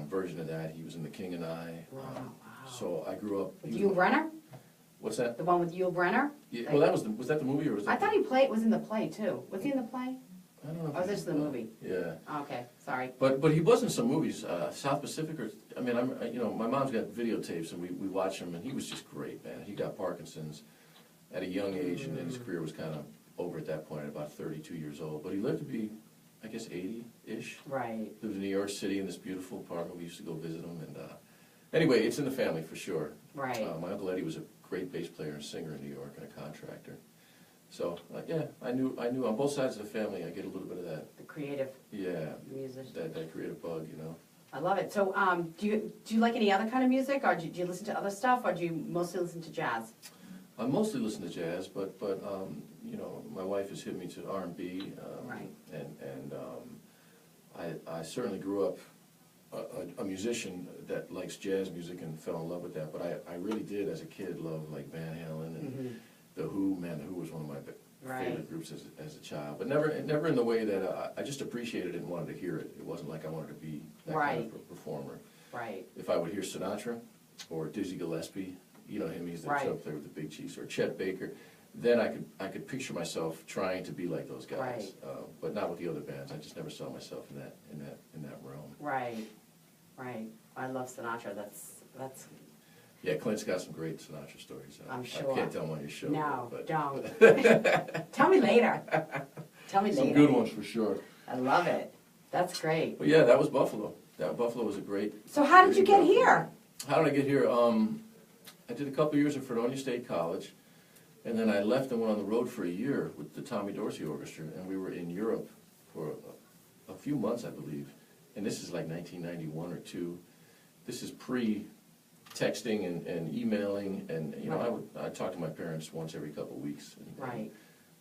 version of that. He was in The King and I. Wow. So I grew up. With Yul Brynner? What's that? The one with Yul Brynner? Yeah, well, was that the movie, or was that? I thought he was in the play too. Was he in the play? I don't know. if Oh, he this is the was. movie. Yeah. Okay, sorry. But he was in some movies, South Pacific, my mom's got videotapes, and we watch them, and he was just great, man. He got Parkinson's at a young age, and his career was kind of over at that point, at about 32 years old. But he lived to be, I guess, 80-ish. Right. Lived in New York City in this beautiful apartment. We used to go visit him, and anyway, it's in the family for sure. Right. My Uncle Eddie was a great bass player and singer in New York, and a contractor. So, yeah, I knew on both sides of the family I get a little bit of that. The creative Yeah, musician. that creative bug, you know. I love it. So, do you like any other kind of music, or do you listen to other stuff, or do you mostly listen to jazz? I mostly listen to jazz, but you know, my wife has hit me to R&B, Right. and I certainly grew up a musician that likes jazz music and fell in love with that. But I really did as a kid love like Van Halen and the Who. Man, the Who was one of my favorite groups as a child. But never in the way that I just appreciated it and wanted to hear it. It wasn't like I wanted to be that kind of a performer. Right. If I would hear Sinatra or Dizzy Gillespie, you know him, he's the up there with the big cheese, or Chet Baker, then I could picture myself trying to be like those guys. Right. But not with the other bands. I just never saw myself in that realm. Right. Right. I love Sinatra. That's. Yeah, Clint's got some great Sinatra stories. I'm sure. I can't tell them on your show. No, but don't. Tell me later. Tell me later. Some good ones for sure. I love it. That's great. But yeah, that was Buffalo. Buffalo was a great. So how did you get here? How did I get here? I did a couple years at Fredonia State College, and then I left and went on the road for a year with the Tommy Dorsey Orchestra, and we were in Europe for a few months, I believe. And this is like 1991 or 2. This is pre-texting and emailing, and you know, I talked to my parents once every couple of weeks. And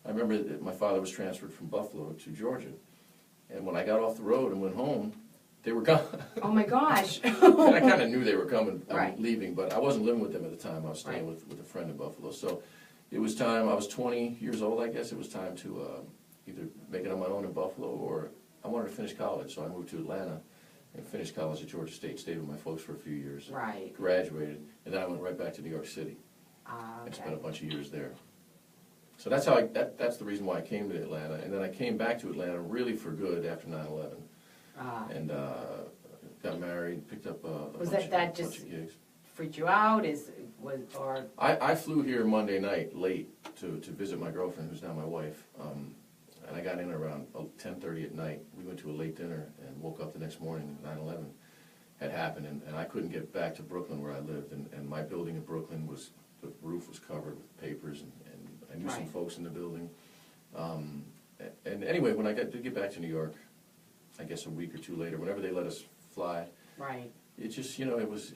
I remember that my father was transferred from Buffalo to Georgia, and when I got off the road and went home, they were gone. Oh my gosh. And I kind of knew they were coming, leaving, but I wasn't living with them at the time. I was staying with a friend in Buffalo. So it was time, I was 20 years old, I guess. It was time to either make it on my own in Buffalo, or I wanted to finish college. So I moved to Atlanta and finished college at Georgia State, stayed with my folks for a few years. Graduated, and then I went right back to New York City. And spent a bunch of years there. So that's how that's the reason why I came to Atlanta. And then I came back to Atlanta really for good after 9/11. And got married, picked up a bunch of gigs. Freaked you out? I flew here Monday night late to visit my girlfriend, who's now my wife, and I got in around 10:30 at night. We went to a late dinner and woke up the next morning. 9/11 had happened, and I couldn't get back to Brooklyn where I lived. And my building in Brooklyn the roof was covered with papers, and I knew some folks in the building. And anyway, when I did get back to New York, I guess a week or two later, whenever they let us fly, it just, you know, it was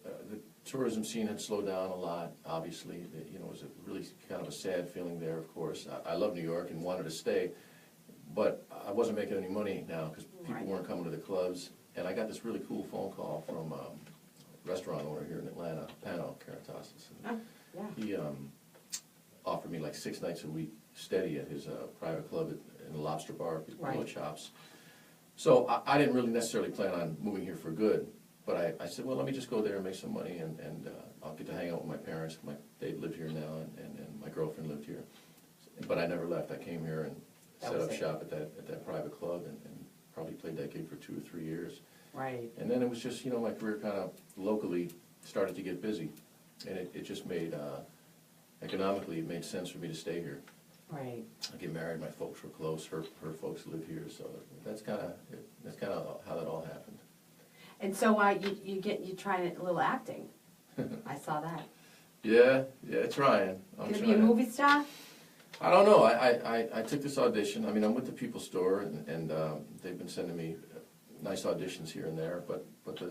the tourism scene had slowed down a lot, obviously. You know, it was a really kind of a sad feeling there, of course. I love New York and wanted to stay, but I wasn't making any money now because people weren't coming to the clubs. And I got this really cool phone call from a restaurant owner here in Atlanta, Pano Caratasis. He offered me like 6 nights a week steady at his private club in the Lobster Bar, below Chops. So I didn't really necessarily plan on moving here for good, but I said, well, let me just go there and make some money, and I'll get to hang out with my parents. They live here now, and my girlfriend lived here. But I never left. I came here and set up shop at that private club, and probably played that gig for 2 or 3 years. And then it was just, you know, my career kind of locally started to get busy, and it just made, economically, it made sense for me to stay here. I get married, my folks were close, her folks live here, so that's kind of how that all happened. And so you trying a little acting. I saw that. Yeah, trying. I'm gonna be a movie star? I don't know. I took this audition. I mean, I'm with the People's Store, and they've been sending me nice auditions here and there. But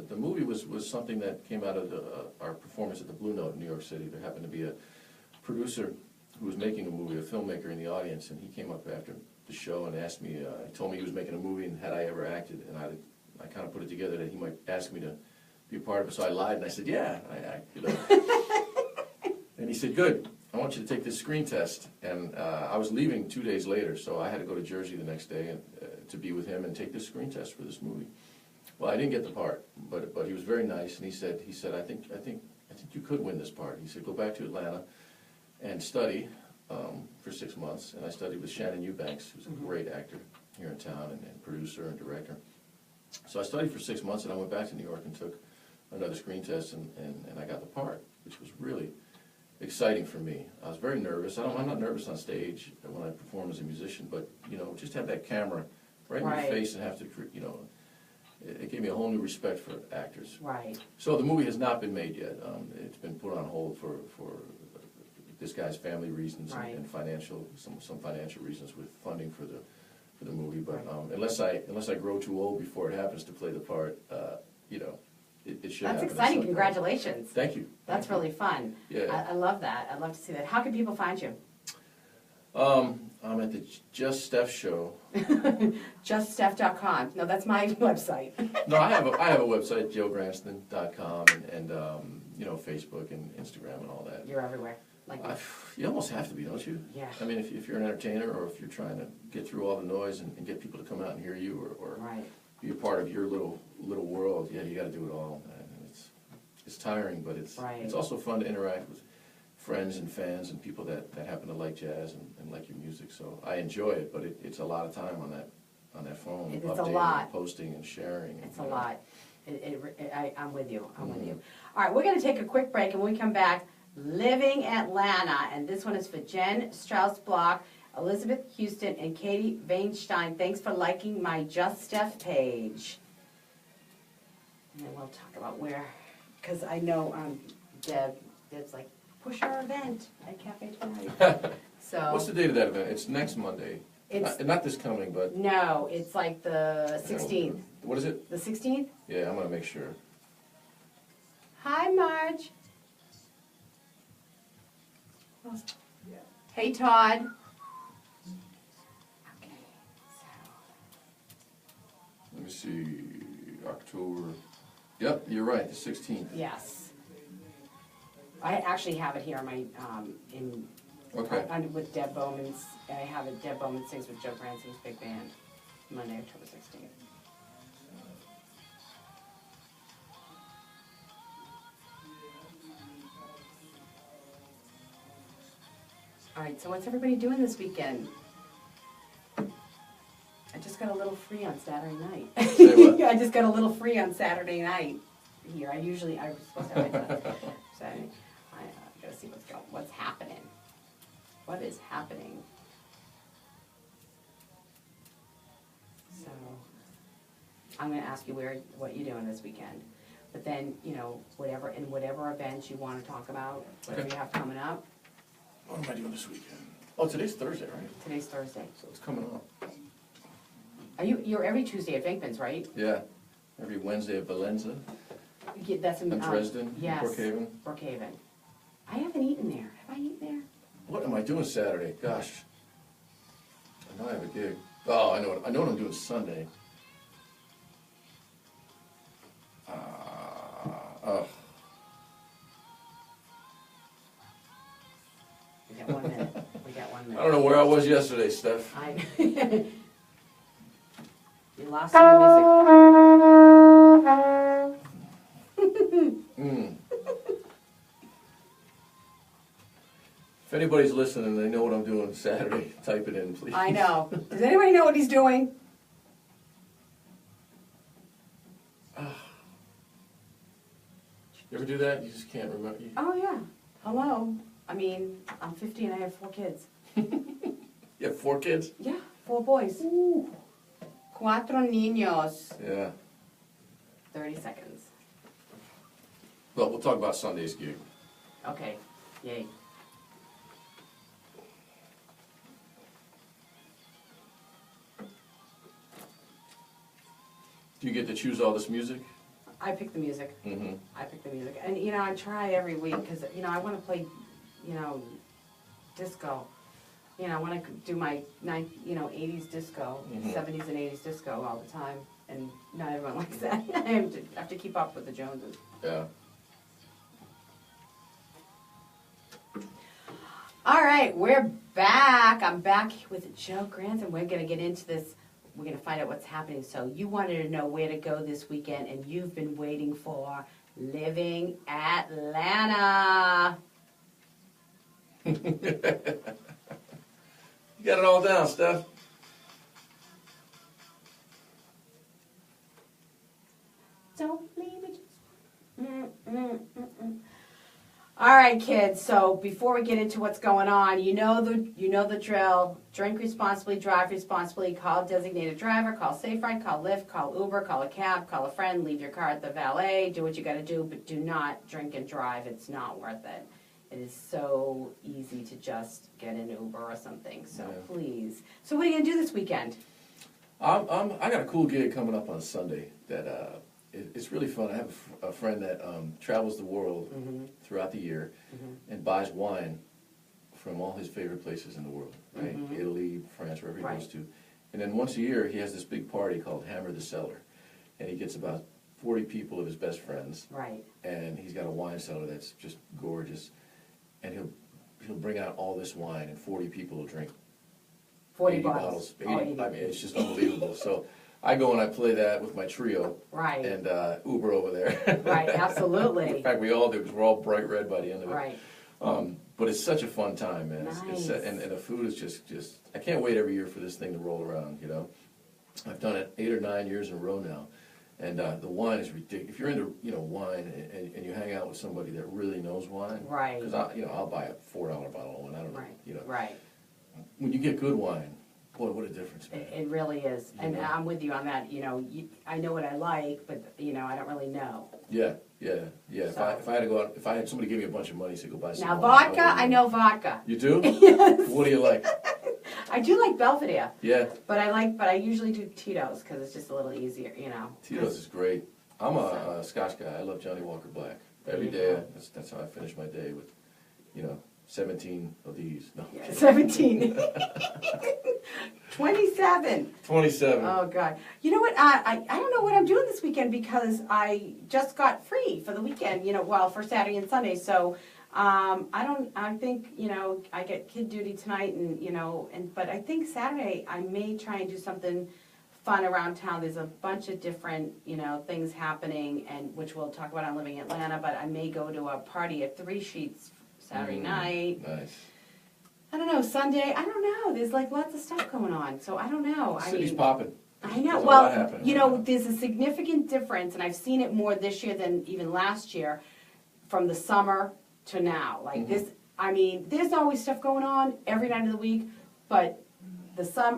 the movie was something that came out of our performance at the Blue Note in New York City. There happened to be a producer who was making a movie, a filmmaker in the audience, and he came up after the show and asked me, he told me he was making a movie and had I ever acted, and I kind of put it together that he might ask me to be a part of it, so I lied and I said, yeah, I acted. And he said, good, I want you to take this screen test, and I was leaving 2 days later, so I had to go to Jersey the next day and, to be with him and take this screen test for this movie. Well, I didn't get the part, but he was very nice, and he said, I think you could win this part. He said, go back to Atlanta and study for 6 months, and I studied with Shannon Eubanks, who's a great actor here in town and producer and director. So I studied for 6 months, and I went back to New York and took another screen test, and I got the part, which was really exciting for me. I was very nervous. I'm not nervous on stage when I perform as a musician, but you know, just have that camera right in your face and have to, you know, it gave me a whole new respect for actors. So the movie has not been made yet. It's been put on hold for this guy's family reasons Right. and financial, some financial reasons with funding for the movie. But unless I grow too old before it happens to play the part, you know, it should That's happen. at exciting. some point. Congratulations. Thank you. That's really fun. Yeah. I love that. I'd love to see that. How can people find you? I'm at the Just Steph show. JustSteph.com. No, that's my website. No, I have a website, joegransden.com, and you know, Facebook and Instagram and all that. You're everywhere. Like You almost have to be, don't you? Yeah. I mean, if you're an entertainer or if you're trying to get through all the noise and get people to come out and hear you or right. be a part of your little world, yeah, you got to do it all. And it's tiring, but it's also fun to interact with friends and fans and people that happen to like jazz and like your music. So I enjoy it, but it's a lot of time on that phone. It's a updating lot. and posting and sharing. It's a lot. I'm with you. I'm with you. All right, we're going to take a quick break, and when we come back, Living Atlanta, and this one is for Jen Strauss-Block, Elizabeth Houston, and Katie Vainstein. Thanks for liking my Just Steph page. And then we'll talk about where, because I know Deb's like, push our event at Cafe 20. So What's the date of that event? It's next Monday. It's Not this coming, but... no, it's like the 16th. What is it? The 16th? Yeah, I'm going to make sure. Hi, Marge. Hey, Todd. Okay, so Let me see, October. Yep, you're right, the 16th. yes, I actually have it here on my Okay. with Deb Bowman's. I have it. Deb Bowman sings with Joe Gransden's big band, Monday, October 16th. All right, so what's everybody doing this weekend? I just got a little free on Saturday night. Say what? I just got a little free on Saturday night here. I was supposed to have it Saturday. I gotta see what's happening. What is happening? So, I'm gonna ask you what you're doing this weekend. But then, you know, whatever events you want to talk about, whatever Okay. you have coming up. What am I doing this weekend? Oh, today's Thursday, right? Today's Thursday. So it's coming up. You're every Tuesday at Venkman's, right? Yeah, every Wednesday at Valenza, That's in in Dresden, yes, Brookhaven. Brookhaven. I haven't eaten there. Have I eaten there? What am I doing Saturday? Gosh. I know I have a gig. Oh, I know what I'm doing Sunday. Oh. We got 1 minute. We got 1 I minute. don't know where I was yesterday, Steph. You lost your music. If anybody's listening and they know what I'm doing Saturday, type it in, please. I know. Does anybody know what he's doing? You ever do that? You just can't remember. Oh, yeah. Hello. I mean, I'm 50 and I have 4 kids. You have 4 kids? Yeah, 4 boys. Ooh. 4 niños. Yeah. 30 seconds. Well, we'll talk about Sunday's gig. Okay. Yay. Do you get to choose all this music? I pick the music. Mm-hmm. I pick the music. And, you know, I try every week because, you know, I want to play, you know, disco. You know, I want to do my 80s disco, Mhm. 70s and 80s disco all the time. And not everyone likes that. I have to keep up with the Joneses. Yeah. All right, we're back. I'm back with Joe Gransden. We're going to get into this. We're going to find out what's happening. So you wanted to know where to go this weekend, and you've been waiting for Living Atlanta. You got it all down, Steph. Don't leave me just... All right, kids. So before we get into what's going on, you know the drill. Drink responsibly, drive responsibly. Call a designated driver. Call Safe Ride. Call Lyft. Call Uber. Call a cab. Call a friend. Leave your car at the valet. Do what you got to do, but do not drink and drive. It's not worth it. It is so easy to just get an Uber or something, so Yeah. please. So what are you going to do this weekend? I got a cool gig coming up on Sunday that it's really fun. I have a friend that travels the world throughout the year and buys wine from all his favorite places in the world, right? Italy, France, wherever he Right. goes to. And then once a year, he has this big party called Hammer the Cellar. And he gets about 40 people of his best friends. Right. And he's got a wine cellar that's just gorgeous. And he'll bring out all this wine, and 40 people will drink 40 80 bottles. 80, Oh, 80. I mean, it's just unbelievable. So I go and I play that with my trio. Right. And Uber over there. Right, absolutely. In fact, we all do, because we're all bright red by the end of it. Right. But it's such a fun time, man. Nice. And the food is just, I can't wait every year for this thing to roll around, you know. I've done it 8 or 9 years in a row now. And the wine is ridiculous. If you're into, wine and you hang out with somebody that really knows wine. Right. Because I'll buy a $4 bottle of wine. I don't know, Right. Right. When you get good wine, boy, what a difference, man. It really is. And know? I'm with you on that. I know what I like, but, I don't really know. Yeah. If So- I had to go out, if I had somebody give me a bunch of money to go buy some Now, wine, vodka, I know vodka. You do? Yes. What do you like? I do like Belvedere, Yeah. but I usually do Tito's because it's just a little easier, Tito's is great. I'm a Scotch guy. I love Johnny Walker Black. Every you day, go. that's how I finish my day with, 17 of these. No, Yeah, 17. 27. 27. Oh, God. You know what? I don't know what I'm doing this weekend because I just got free for the weekend, for Saturday and Sunday. So I think, I get kid duty tonight but I think Saturday I may try and do something fun around town. There's a bunch of different, things happening, and which we'll talk about on Living in Atlanta, but I may go to a party at Three Sheets Saturday night. Nice. I don't know, Sunday, I don't know. There's like lots of stuff going on, so I don't know. City's popping. I know. There's a Well, lot happening. there's a significant difference, and I've seen it more this year than even last year, from the summer to now. Like Mm-hmm. this, there's always stuff going on every night of the week, but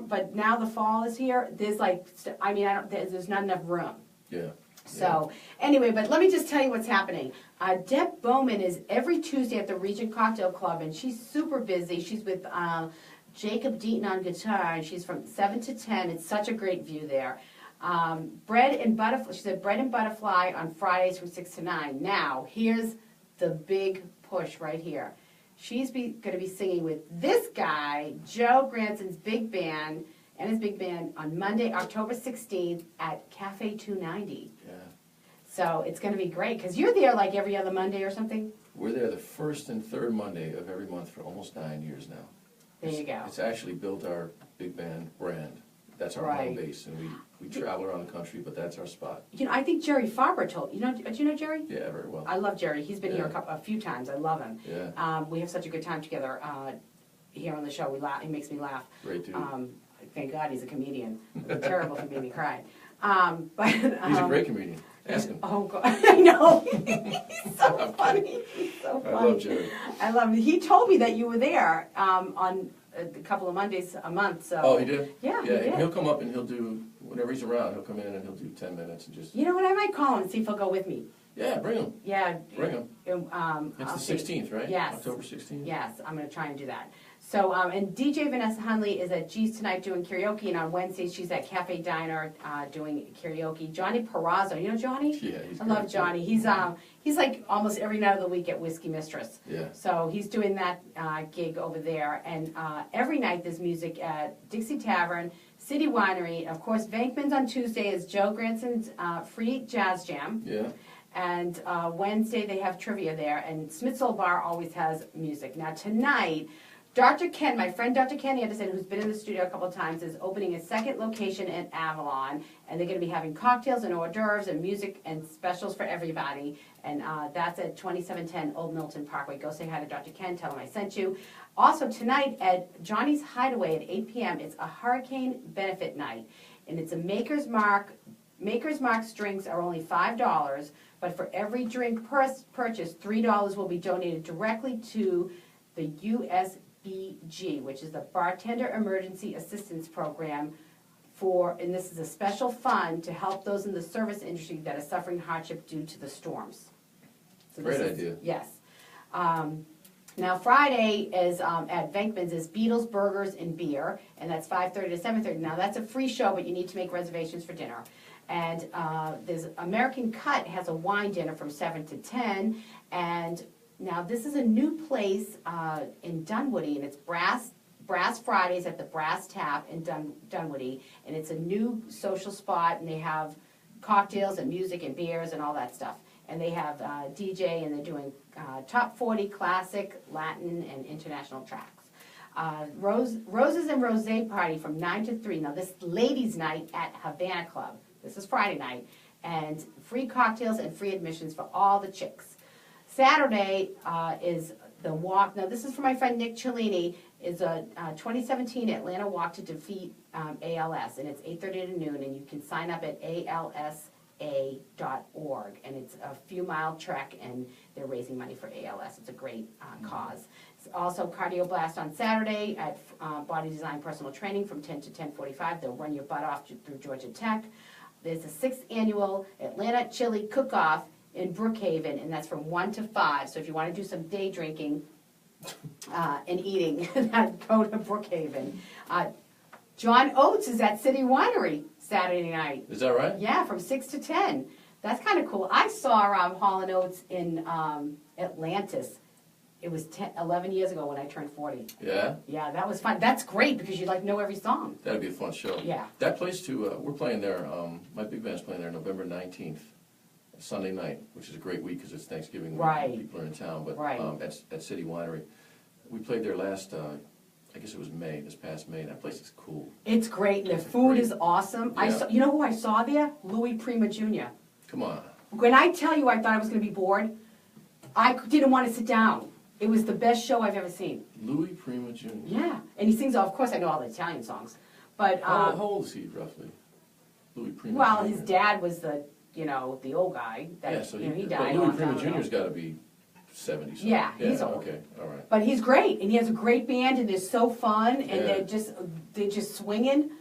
but now the fall is here. There's there's not enough room. Yeah. So, anyway, but let me just tell you what's happening. Deb Bowman is every Tuesday at the Regent Cocktail Club, and she's super busy. She's with Jacob Deaton on guitar, and she's from 7 to 10. It's such a great view there. Bread and Butterfly, she said Bread and Butterfly on Fridays from 6 to 9. Now, here's the big push right here. She's going to be singing with this guy, Joe Gransden's big band, and his big band on Monday, October 16th at Cafe 290. Yeah. So it's going to be great, because you're there like every other Monday or something. We're there the first and third Monday of every month for almost 9 years now. There you go. It's actually built our big band brand. That's our Right. home base, and we travel around the country, but that's our spot. I think Jerry Farber told, do you know Jerry? Yeah, very well. I love Jerry. He's been here Yeah. a few times. I love him. Yeah. We have such a good time together here on the show. We laugh. He makes me laugh. Great dude. Thank God he's a comedian. It's terrible if he made me cry. He's a great comedian. Ask him. Oh God, I know. He's so funny. He's so funny. I love Jerry. I love him. He told me that you were there on a couple of Mondays a month. So. Oh, he did? Yeah, Yeah, he did. he'll come up and he'll do, whenever he's around, he'll come in and he'll do 10 minutes and just, You know what? I might call him and see if he'll go with me. yeah, bring him. Yeah. Bring him. I'll It's see. the 16th, right? Yes. October 16th? Yes, I'm going to try and do that. So, and DJ Vanessa Hunley is at G's tonight doing karaoke, and on Wednesdays she's at Cafe Diner doing karaoke. Johnny Perrazzo, you know Johnny? Yeah, he's I love great, too. Johnny. He's like almost every night of the week at Whiskey Mistress. Yeah. So he's doing that gig over there, and every night there's music at Dixie Tavern, City Winery. Of course, Venkman's on Tuesday is Joe Gransden's free jazz jam. Yeah. And Wednesday they have trivia there, and Smith's Old Bar always has music. Now tonight, Dr. Ken, my friend Dr. Ken Anderson, who's been in the studio a couple of times, is opening a second location in Avalon, and they're going to be having cocktails and hors d'oeuvres and music and specials for everybody, and that's at 2710 Old Milton Parkway. Go say hi to Dr. Ken, tell him I sent you. Also tonight at Johnny's Hideaway at 8 p.m., it's a hurricane benefit night, and it's a Maker's Mark. Maker's Mark's drinks are only $5, but for every drink purchased, $3 will be donated directly to the USBG, which is the Bartender Emergency Assistance Program and this is a special fund to help those in the service industry that are suffering hardship due to the storms. So Great idea. Yes. Now Friday is at Venkman's is Beatles Burgers and Beer, and that's 5:30 to 7:30. Now that's a free show, but you need to make reservations for dinner. And there's American Cut has a wine dinner from 7 to 10. And now this is a new place in Dunwoody, and it's Brass Fridays at the Brass Tap in Dunwoody, and it's a new social spot, and they have cocktails and music and beers and all that stuff. And they have DJ, and they're doing top 40 classic, Latin, and international tracks. Roses and Rosé party from 9 to 3. Now this ladies' night at Havana Club. This is Friday night, and free cocktails and free admissions for all the chicks. Saturday is the walk. Now this is for my friend Nick Cellini. Is a 2017 Atlanta Walk to Defeat ALS, and it's 8:30 to noon, and you can sign up at alsa.org, and it's a few mile trek, and they're raising money for ALS. It's a great cause. It's also Cardio Blast on Saturday at Body Design Personal Training from 10 to 10:45. They'll run your butt off through Georgia Tech. There's a 6th annual Atlanta Chili Cook-Off in Brookhaven, and that's from 1 to 5. So if you want to do some day drinking and eating, go to Brookhaven. John Oates is at City Winery Saturday night. Is that right? Yeah, from 6 to 10. That's kind of cool. I saw Hall & Oates in Atlantis. It was 11 years ago when I turned 40. Yeah? Yeah, that was fun. That's great because you know every song. That'd be a fun show. Yeah. That place too, we're playing there, my big band's playing there November 19th, Sunday night, which is a great week because it's Thanksgiving week and people are in town, but Right. At City Winery. We played there last, I guess it was May, this past May. That place is cool. It's great, and the food is awesome. Yeah. You know who I saw there? Louis Prima Jr. Come on. When I tell you I thought I was going to be bored, I didn't want to sit down. It was the best show I've ever seen. Louis Prima Jr. Yeah, and he sings, of course I know all the Italian songs, but... How old is he, roughly? Louis Prima well, Jr. his dad was the old guy. That, Yeah, so he but died. Louis Prima Jr.'s got to be 70 something. Yeah, he's old. Okay, all right. But he's great, and he has a great band, and they're so fun, and Yeah. they're just swinging.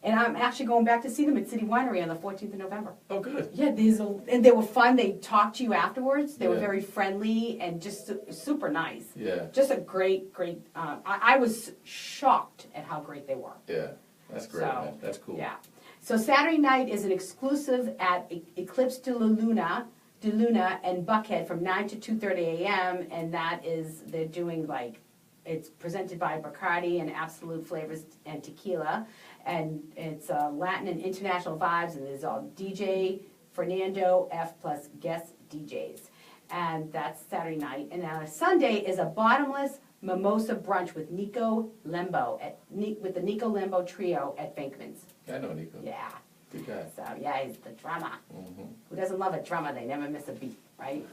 And I'm actually going back to see them at City Winery on the 14th of November. Oh, good. Yeah, and they were fun. They talked to you afterwards. They were Yeah. very friendly and just super nice. Yeah, Just a great. I was shocked at how great they were. yeah. That's great, So, man. That's cool. Yeah. So Saturday night is an exclusive at Eclipse de Luna and Buckhead from 9 to 2:30 a.m. And they're doing it's presented by Bacardi and Absolute Flavors and Tequila. And it's Latin and international vibes, and there's all DJ Fernando F plus guest DJs. And that's Saturday night. And now Sunday is a bottomless mimosa brunch with Nico Lembo with the Nico Lembo trio at Venkman's. I know Nico. Yeah. Good guy. So yeah, he's the drummer. Mm-hmm. Who doesn't love a drummer? They never miss a beat, right?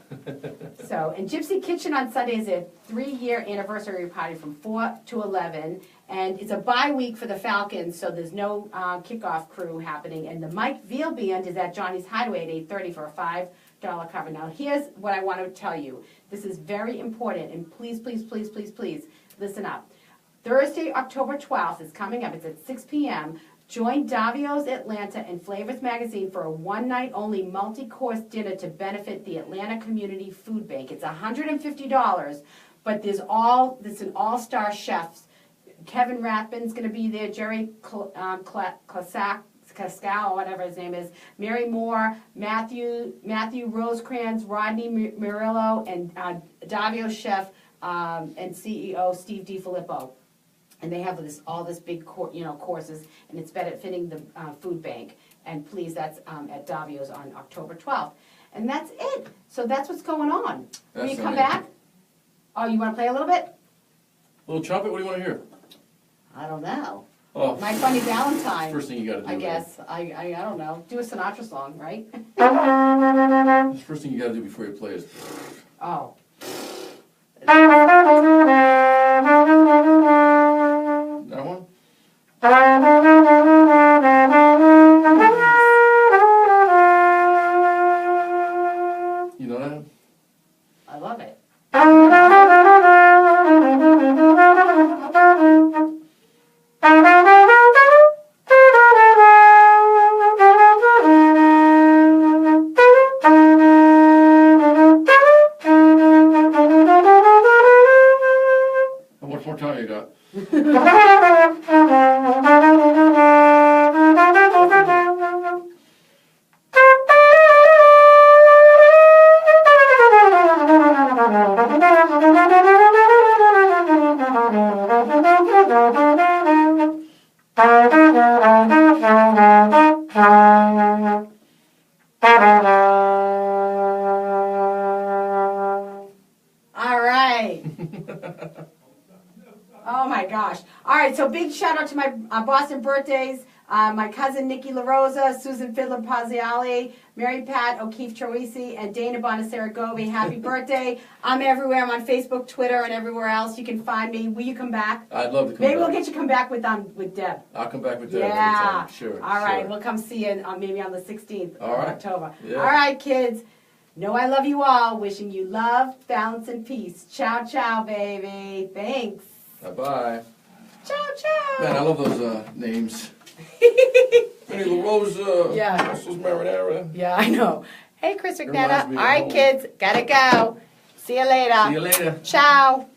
So, and Gypsy Kitchen on Sunday is a 3-year anniversary party from 4 to 11, and it's a bye week for the Falcons, so there's no kickoff crew happening. And the Mike Veal Band is at Johnny's Hideaway at 8:30 for a $5 cover. Now, here's what I want to tell you. This is very important, and please, please, please, please, please listen up. Thursday, October 12th is coming up. It's at 6 p.m. Join Davio's Atlanta and Flavors Magazine for a one-night-only multi-course dinner to benefit the Atlanta Community Food Bank. It's $150, but there's an all-star chefs. Kevin Rathbun's going to be there, Jerry Klaskow, whatever his name is, Mary Moore, Matthew Rosecrans, Rodney Murillo, and Davio chef and CEO Steve DiFilippo. And they have all this big courses, and it's benefiting the food bank. And please, that's at Davio's on October 12th. And that's it. So that's what's going on. When you come back, oh, you want to play a little bit? Little trumpet, what do you want to hear? I don't know. Oh, My Funny Valentine. first thing you got to do. I guess. I don't know. Do a Sinatra song, right? The first thing you got to do before you play is. Oh. That one? You know that? I love it. All right. Oh my gosh. All right, so big shout out to my Boston birthdays. My cousin Nikki LaRosa, Susan Fiddler Paziali, Mary Pat O'Keefe Troisi, and Dana Bonacera Gobi. Happy birthday. I'm everywhere. I'm on Facebook, Twitter, and everywhere else. You can find me. Will you come back? I'd love to come Maybe back. we'll get you to come back with Deb. I'll come back with Deb Yeah. anytime. Sure. All right, sure. we'll come see you maybe on the 16th All of right. October. Yeah. All right, kids. Know I love you all. Wishing you love, balance, and peace. Ciao, ciao, baby. Thanks. Bye-bye. Ciao, ciao. Man, I love those names. Benny LaRosa. Yeah. Russell's Marinara. Yeah, I know. Hey, Chris Reminds McNetta. me All of right, home. kids. Gotta go. See you later. See you later. Ciao.